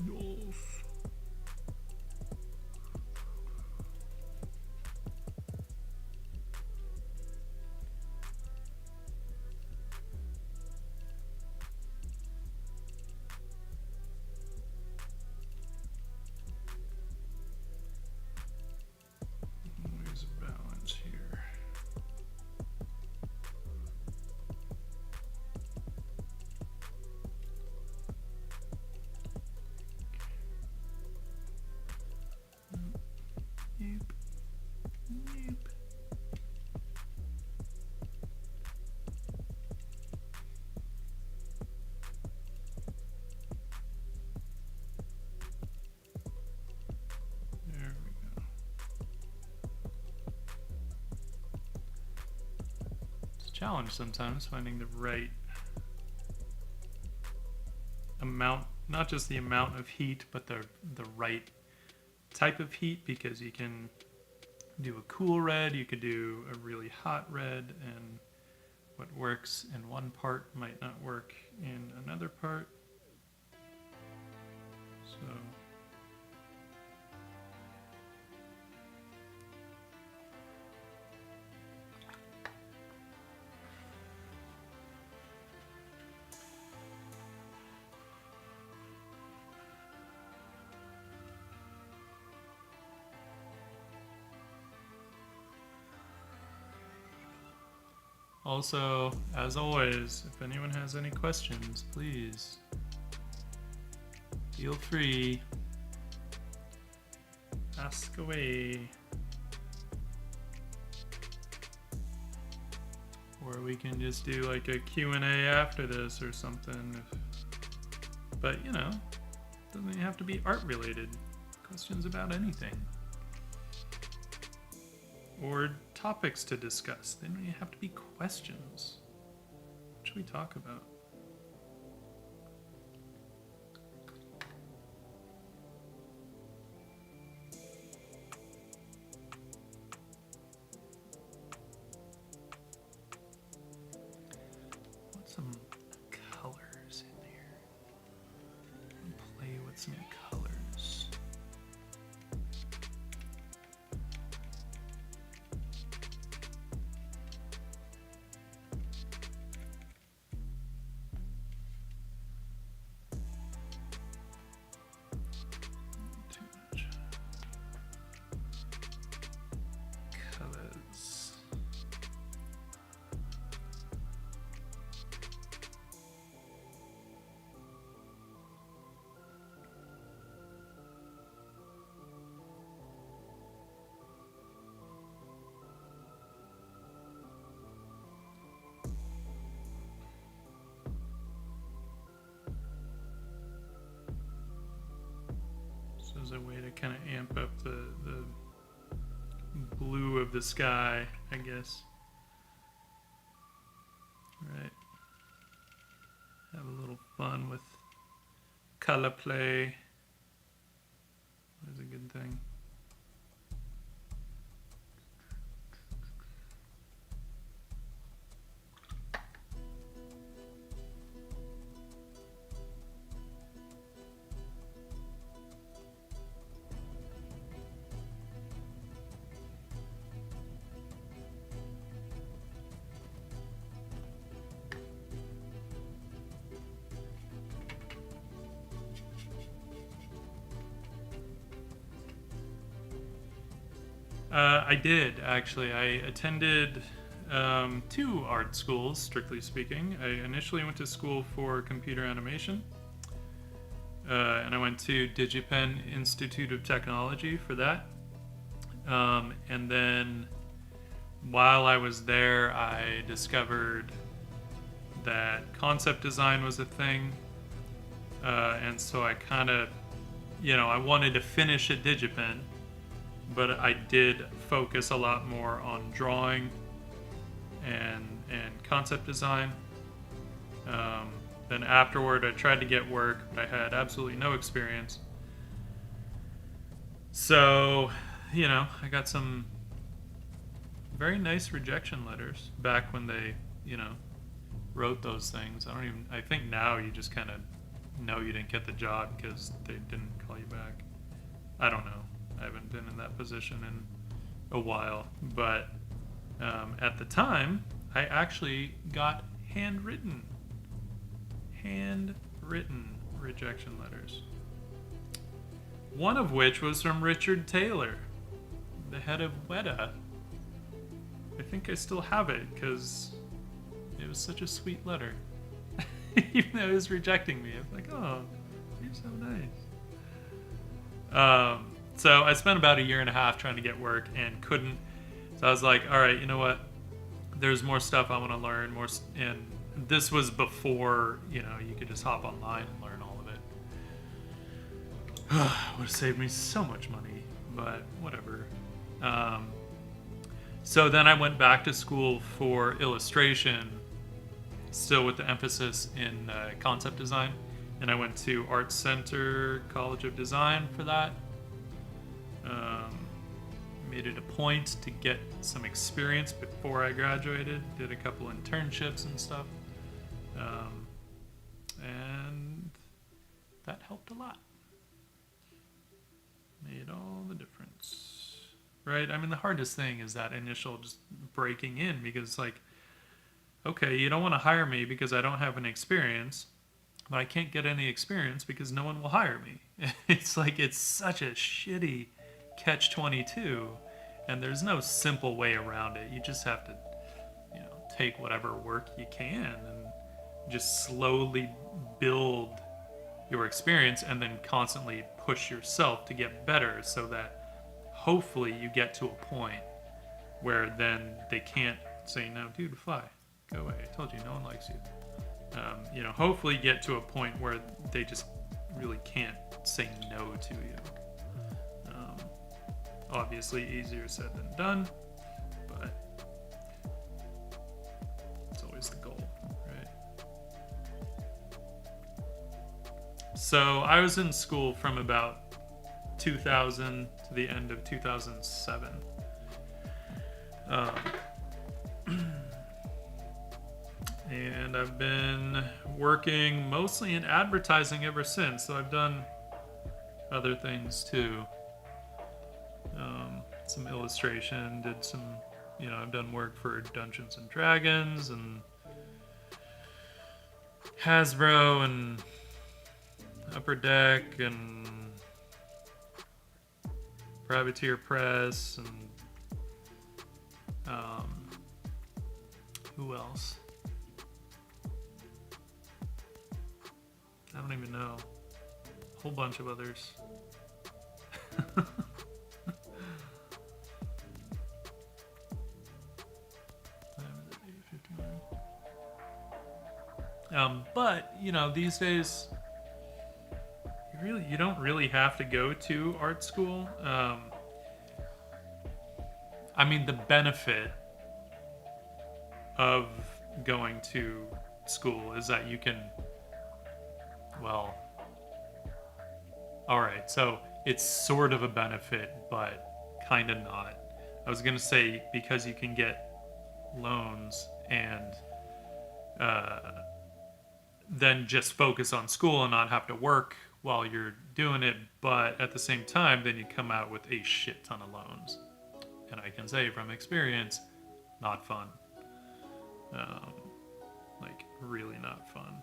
Yes. There's a balance here. Nope. Nope. There we go. It's a challenge sometimes finding the right amount, not just the amount of heat, but the right type of heat, because you can do a cool red, you could do a really hot red, and what works in one part might not work in another part. So also, as always, if anyone has any questions, please feel free, ask away. Or we can just do like a Q&A after this or something. But, you know, doesn't even have to be art related. Questions about anything. Or topics to discuss. They don't even have to be questions. What should we talk about? What's some colors in here? Play with some colors. as a way to kind of amp up the blue of the sky, I guess. Right. Have a little fun with color play. That's a good thing. I did, actually. I attended 2 art schools, strictly speaking. I initially went to school for computer animation, and I went to DigiPen Institute of Technology for that. And then while I was there, I discovered that concept design was a thing. And so I kind of, I wanted to finish at DigiPen, but I did focus a lot more on drawing and concept design. Then afterward, I tried to get work, but I had absolutely no experience. So, I got some very nice rejection letters back when they, wrote those things. I think now you just kind of know you didn't get the job because they didn't call you back. I don't know. I haven't been in that position in a while, but at the time, I actually got handwritten rejection letters. One of which was from Richard Taylor, the head of Weta. I think I still have it because it was such a sweet letter. Even though he was rejecting me, I was like, oh, you're so nice. So I spent about a year and a half trying to get work and couldn't. So I was like, all right, you know what? There's more stuff I want to learn. And this was before, you could just hop online and learn all of it. Would have saved me so much money, but whatever. So then I went back to school for illustration, still with the emphasis in concept design. And I went to Art Center College of Design for that. Made it a point to get some experience before I graduated. Did a couple internships and stuff. And that helped a lot. Made all the difference. Right? I mean, the hardest thing is that initial just breaking in, because okay, you don't want to hire me because I don't have any experience, but I can't get any experience because no one will hire me. It's such a shitty catch-22, and there's no simple way around it. You just have to, take whatever work you can and just slowly build your experience and then constantly push yourself to get better, so that hopefully you get to a point where then they can't say, no, dude, fly, go away. I told you, no one likes you. Hopefully get to a point where they just really can't say no to you. Obviously easier said than done, but it's always the goal, right? So I was in school from about 2000 to the end of 2007. And I've been working mostly in advertising ever since, so I've done other things too. Some illustration, did some, I've done work for Dungeons and Dragons and Hasbro and Upper Deck and Privateer Press and who else? I don't even know. A whole bunch of others. But, these days, you don't really have to go to art school. I mean, the benefit of going to school is that you can, well, all right, so it's sort of a benefit, but kind of not. I was going to say because you can get loans and then just focus on school and not have to work while you're doing it, but at the same time, then you come out with a shit ton of loans. And I can say from experience, not fun. Like, really not fun.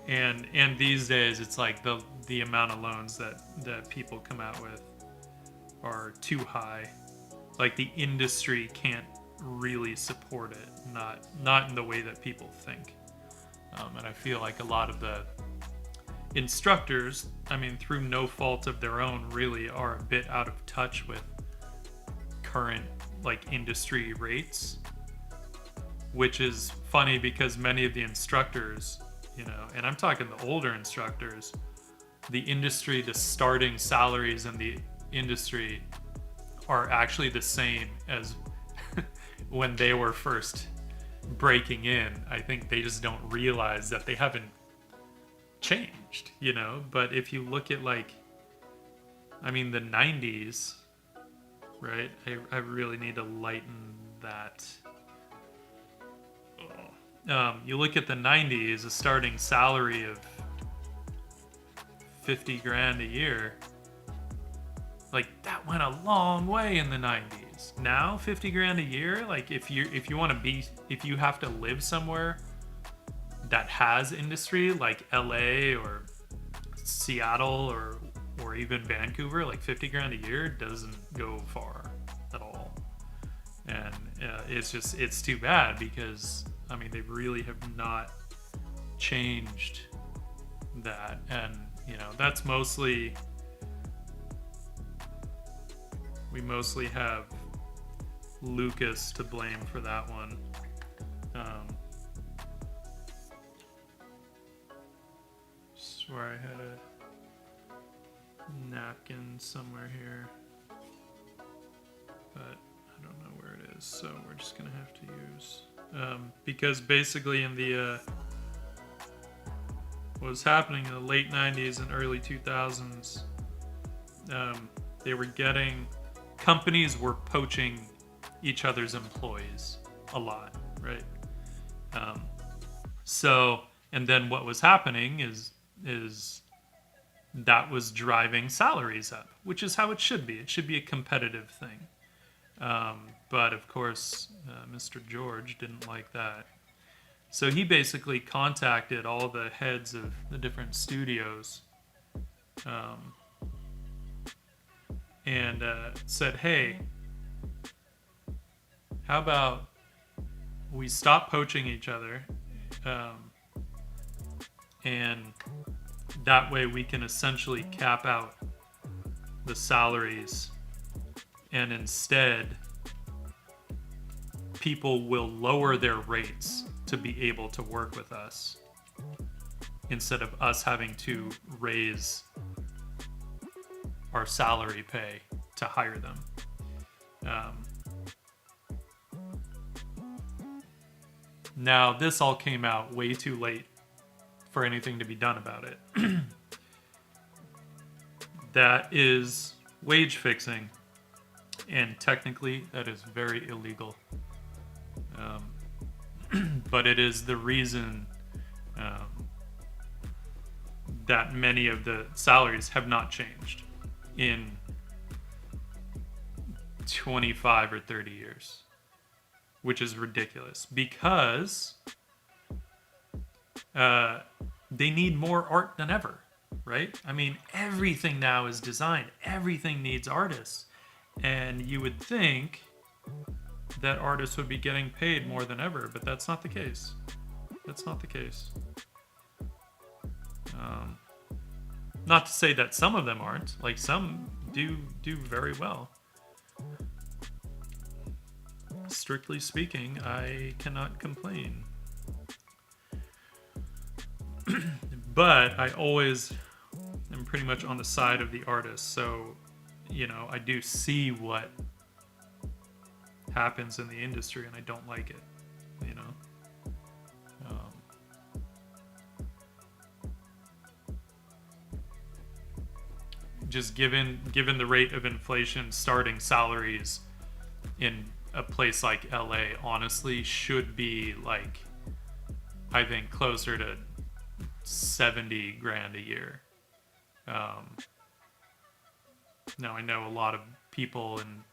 And these days, it's like the amount of loans that people come out with are too high. Like, the industry can't really support it, not in the way that people think. And I feel like a lot of the instructors, I mean, through no fault of their own, really are a bit out of touch with current like industry rates, which is funny because many of the instructors, you know, and I'm talking the older instructors, the starting salaries in the industry are actually the same as when they were first breaking in. I think they just don't realize that they haven't changed, you know. But if you look at, like, I mean, the 90s, right? I really need to lighten that. You look at the 90s, a starting salary of 50 grand a year, like, that went a long way in the 90s. Now 50 grand a year, like, if you have to live somewhere that has industry, like LA or Seattle or even Vancouver, like 50 grand a year doesn't go far at all. And it's too bad because, I mean, they really have not changed that. And, you know, that's mostly, we mostly have Lucas to blame for that one. Swear I had a napkin somewhere here, but I don't know where it is, so we're just gonna have to use because basically in the what was happening in the late 90s and early 2000s, companies were poaching each other's employees a lot, right? And then what was happening is that was driving salaries up, which is how it should be. It should be a competitive thing. But of course, Mr. George didn't like that. So he basically contacted all the heads of the different studios and said, hey, how about we stop poaching each other, and that way we can essentially cap out the salaries, and instead people will lower their rates to be able to work with us instead of us having to raise our salary pay to hire them. Now, this all came out way too late for anything to be done about it. That is wage fixing, and technically that is very illegal. But it is the reason that many of the salaries have not changed in 25 or 30 years, which is ridiculous because they need more art than ever, right? I mean, everything now is designed. Everything needs artists. And you would think that artists would be getting paid more than ever, but that's not the case. That's not the case. Not to say that some of them aren't. Like, some do very well. Strictly speaking, I cannot complain. But I always am pretty much on the side of the artist. So, I do see what happens in the industry, and I don't like it, Um, just given the rate of inflation, starting salaries in a place like LA honestly should be like, I think, closer to 70 grand a year. Now I know a lot of people in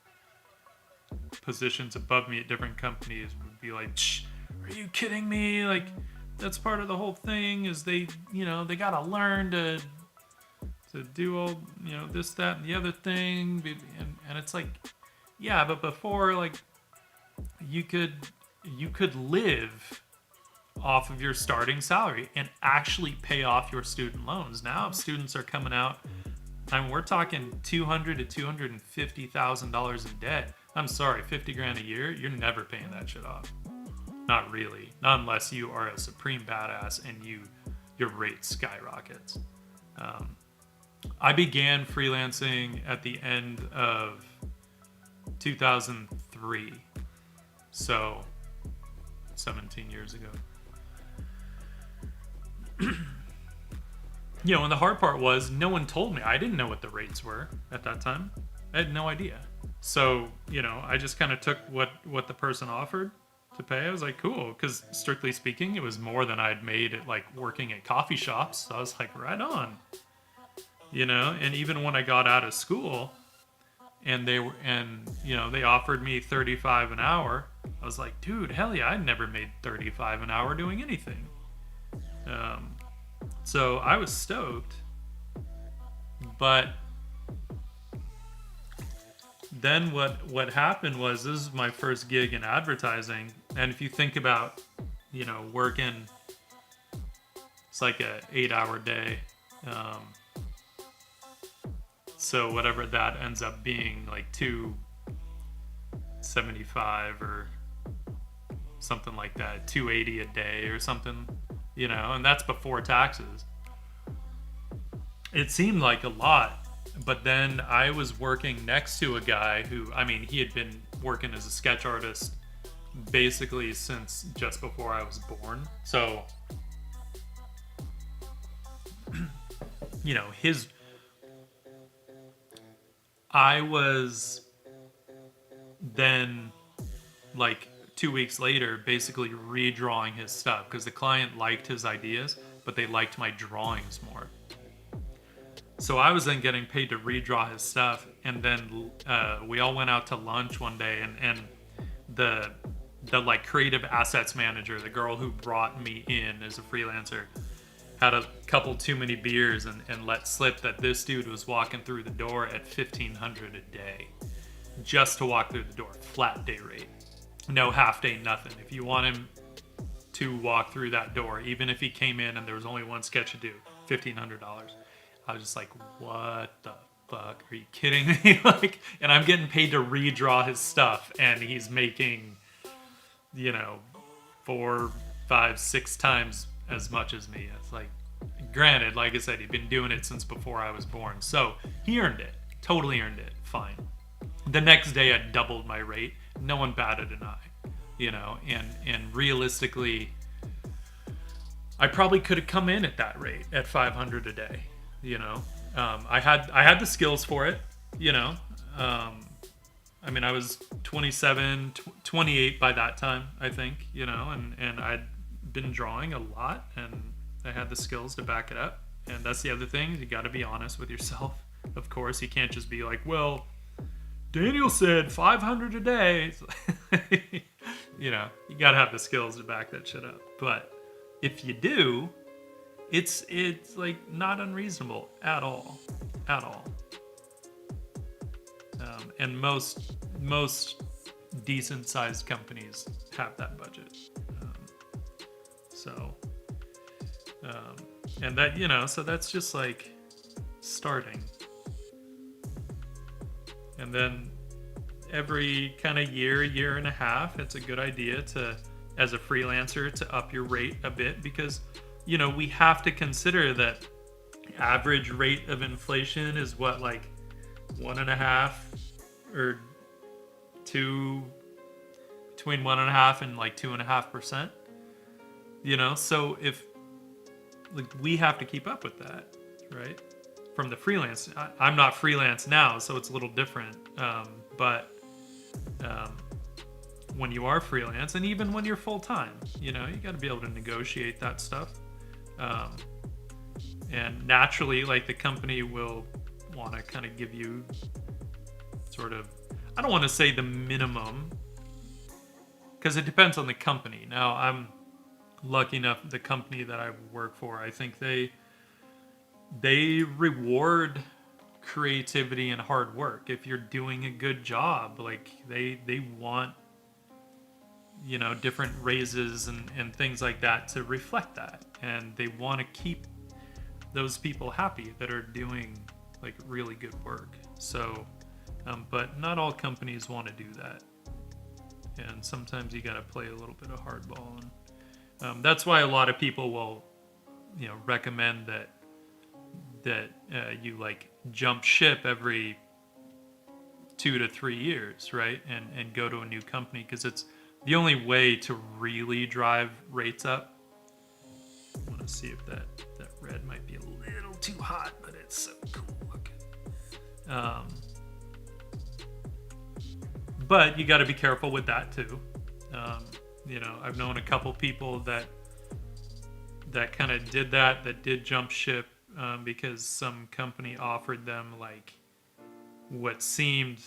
positions above me at different companies would be like, are you kidding me? Like, that's part of the whole thing is they gotta learn to do all, this, that, and the other thing. And it's like, yeah, but before, like, you could live off of your starting salary and actually pay off your student loans. Now, if students are coming out, we're talking $200,000 to $250,000 in debt. I'm sorry, 50 grand a year, you're never paying that shit off. Not really, not unless you are a supreme badass and your rate skyrockets. I began freelancing at the end of 2003, so 17 years ago. And the hard part was no one told me. I didn't know what the rates were at that time. I had no idea. So, I just kind of took what the person offered to pay. I was like, cool, because strictly speaking, it was more than I'd made at like working at coffee shops. So I was like, right on. And even when I got out of school and they offered me 35 an hour, I was like, dude, hell yeah, I'd never made 35 an hour doing anything. So I was stoked, but then what happened was, this is my first gig in advertising. And if you think about, working, it's like a 8-hour day. So whatever that ends up being, like $275 or something like that, $280 a day or something, and that's before taxes. It seemed like a lot, but then I was working next to a guy who, he had been working as a sketch artist basically since just before I was born. So, I was then, like, 2 weeks later, basically redrawing his stuff because the client liked his ideas, but they liked my drawings more. So I was then getting paid to redraw his stuff, and then we all went out to lunch one day, and the like creative assets manager, the girl who brought me in as a freelancer, had a couple too many beers and let slip that this dude was walking through the door at $1,500 a day just to walk through the door, flat day rate. No half day, nothing. If you want him to walk through that door, even if he came in and there was only one sketch to do, $1,500. I was just like, what the fuck? Are you kidding me? Like, and I'm getting paid to redraw his stuff, and he's making, 4, 5, 6 times as much as me. It's like, granted, like I said, he'd been doing it since before I was born, so he earned it. Totally earned it. Fine. The next day, I doubled my rate. No one batted an eye, and realistically, I probably could have come in at that rate at $500 a day. I had the skills for it. I was 27, 28 by that time, I think. And I'd been drawing a lot, and I had the skills to back it up. And that's the other thing, you got to be honest with yourself. Of course, you can't just be like, well, Daniel said $500 a day. You got to have the skills to back that shit up. But if you do, it's like not unreasonable at all. And most decent sized companies have that budget. And that, so that's just like starting. And then every kind of year and a half, it's a good idea to, as a freelancer, to up your rate a bit, because, we have to consider that average rate of inflation is what, like 1.5 or 2, between 1.5 and like 2.5%. So if like we have to keep up with that, right? From the freelance, I'm not freelance now, so it's a little different. But when you are freelance, and even when you're full time, you got to be able to negotiate that stuff. And naturally, like the company will want to kind of give you sort of, I don't want to say the minimum, because it depends on the company. Now, I'm lucky enough, the company that I work for, I think they reward creativity and hard work. If you're doing a good job, like they want, different raises and things like that to reflect that. And they want to keep those people happy that are doing like really good work. So, but not all companies want to do that. And sometimes you got to play a little bit of hardball. And that's why a lot of people will, recommend that you like jump ship every 2 to 3 years, right? And go to a new company, because it's the only way to really drive rates up. I want to see if that red might be a little too hot, but it's so cool looking. But you got to be careful with that too. I've known a couple people that kind of did that did jump ship because some company offered them like what seemed,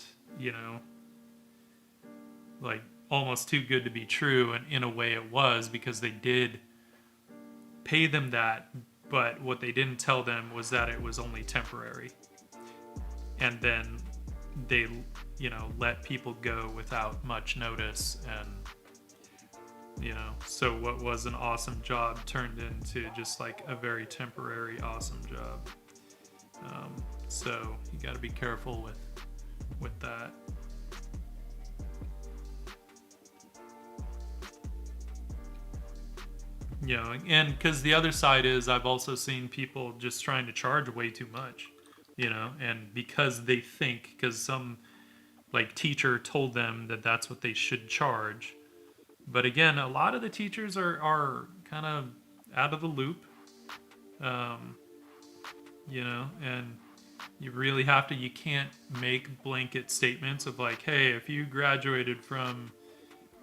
like almost too good to be true, and in a way it was, because they did pay them that, but what they didn't tell them was that it was only temporary. And then they, let people go without much notice, and so what was an awesome job turned into just like a very temporary awesome job. So you got to be careful with that. And because the other side is, I've also seen people just trying to charge way too much, and because they think, because some like teacher told them that that's what they should charge. But again, a lot of the teachers are kind of out of the loop, and you really have to, you can't make blanket statements of like, hey, if you graduated from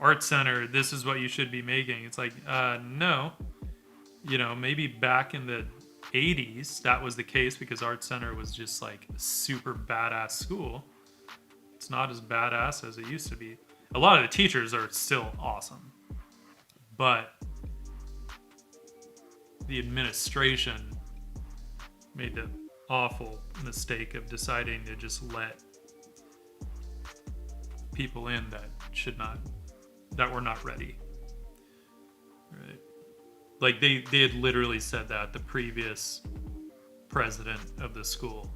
Art Center, this is what you should be making. It's like, no, maybe back in the 80s, that was the case, because Art Center was just like a super badass school. It's not as badass as it used to be. A lot of the teachers are still awesome, but the administration made the awful mistake of deciding to just let people in that were not ready. Right? Like they had literally said that, the previous president of the school,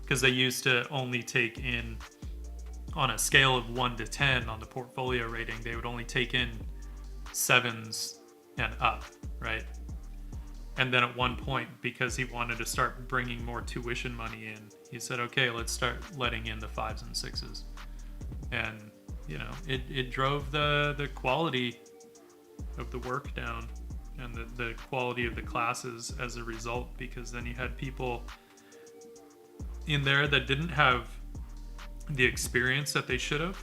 because they used to only take in, on a scale of 1 to 10 on the portfolio rating, they would only take in 7s and up, right? And then at one point, because he wanted to start bringing more tuition money in, he said, okay, let's start letting in the 5s and 6s. And, it drove the quality of the work down, and the quality of the classes as a result, because then you had people in there that didn't have the experience that they should have,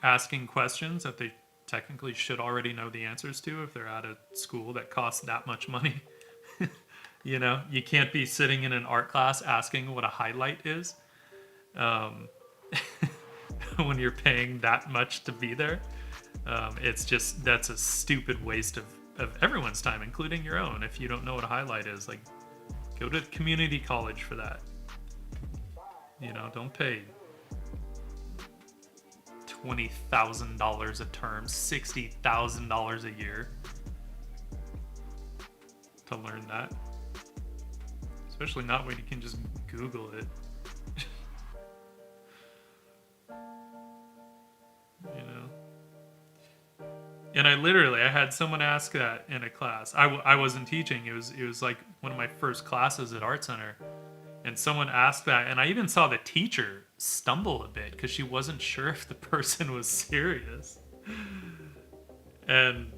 asking questions that they technically should already know the answers to if they're at a school that costs that much money. You can't be sitting in an art class asking what a highlight is when you're paying that much to be there. It's just, that's a stupid waste of everyone's time, including your own. If you don't know what a highlight is, like, go to community college for that. Don't pay $20,000 a term, $60,000 a year to learn that. Especially not when you can just Google it. And I had someone ask that in a class. I wasn't teaching. It was like one of my first classes at Art Center, and someone asked that, and I even saw the teacher stumble a bit because she wasn't sure if the person was serious, and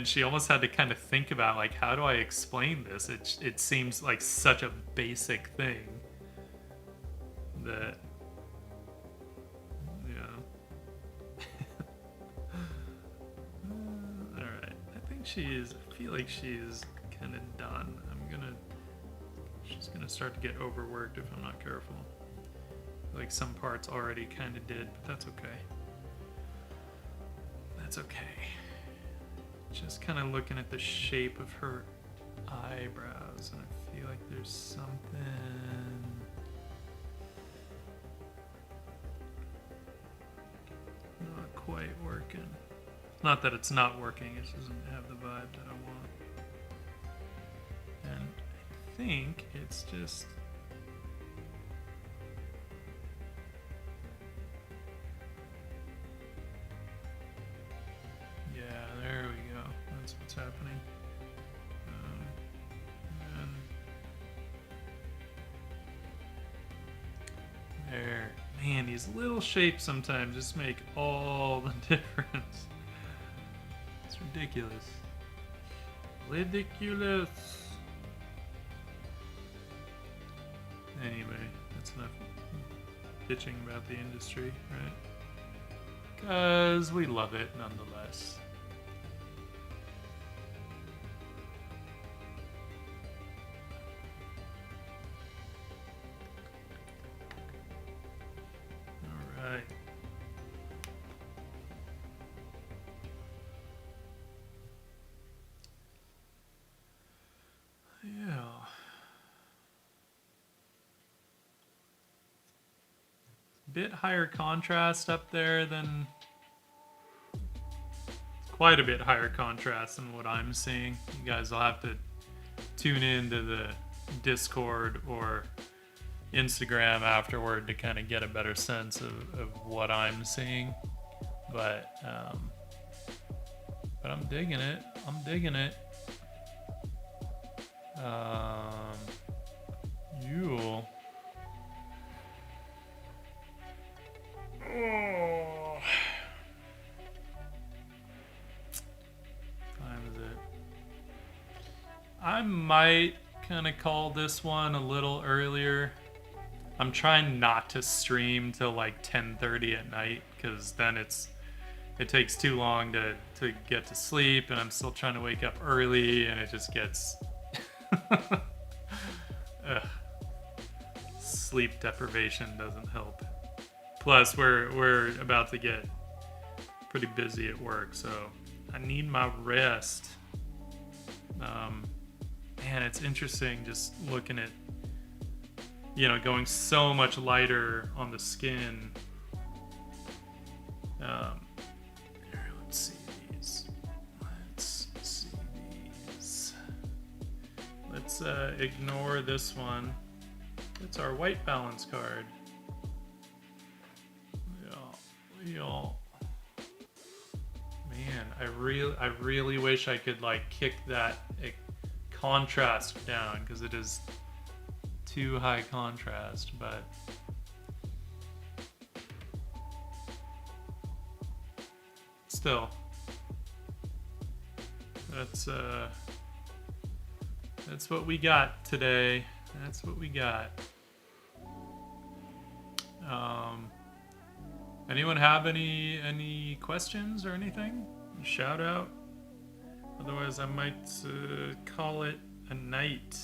she almost had to kind of think about, like, how do I explain this? It seems like such a basic thing that, all right. I feel like she's kind of done. She's gonna start to get overworked if I'm not careful. Like some parts already kind of did, but that's okay. That's okay. Just kind of looking at the shape of her eyebrows, and I feel like there's something not quite working. Not that it's not working, it just doesn't have the vibe that I want. And I think it's just... yeah, there we go. That's what's happening. And there. Man, these little shapes sometimes just make all the difference. It's ridiculous. Ridiculous. Anyway, that's enough bitching about the industry, right? Because we love it nonetheless. All right. Yeah. Bit higher contrast up there than... quite a bit higher contrast than what I'm seeing. You guys will have to tune into the Discord or Instagram afterward to kind of get a better sense of what I'm seeing. But I'm digging it. I'm digging it. You. Oh. Time is it? I might kind of call this one a little earlier. I'm trying not to stream till like 10:30 at night, because then it takes too long to get to sleep, and I'm still trying to wake up early, and it just gets sleep deprivation doesn't help. Plus, we're about to get pretty busy at work, so I need my rest. Man, it's interesting just looking at, going so much lighter on the skin. Here, let's see these. Let's ignore this one. It's our white balance card. Y'all. Man, I really wish I could like kick that contrast down, because it is too high contrast, but still, that's what we got today. That's what we got. Anyone have any questions or anything? Shout out. Otherwise, I might call it a night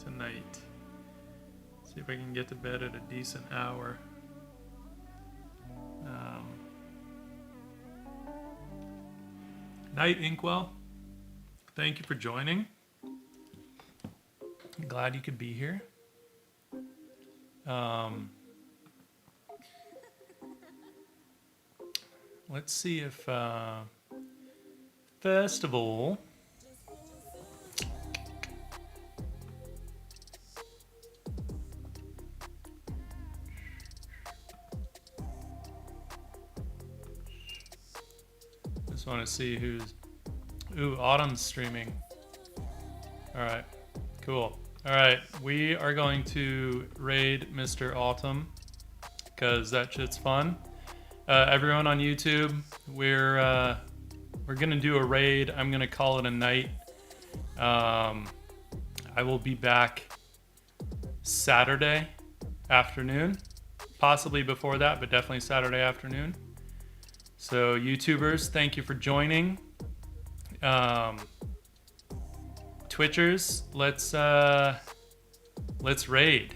tonight. See if I can get to bed at a decent hour. Night, Inkwell. Thank you for joining. I'm glad you could be here. Let's see if, first of all, Just want to see who's... Ooh, Autumn's streaming. All right, cool. All right, we are going to raid Mr. Autumn because that shit's fun. Everyone on YouTube, we're gonna do a raid. I'm gonna call it a night. I will be back Saturday afternoon, possibly before that, but definitely Saturday afternoon. So YouTubers, thank you for joining. Twitchers, let's raid.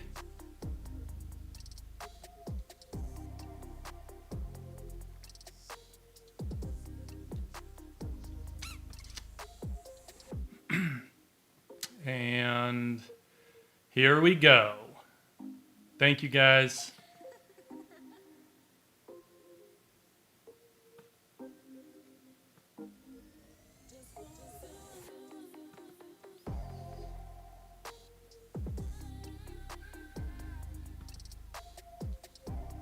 And here we go. Thank you guys.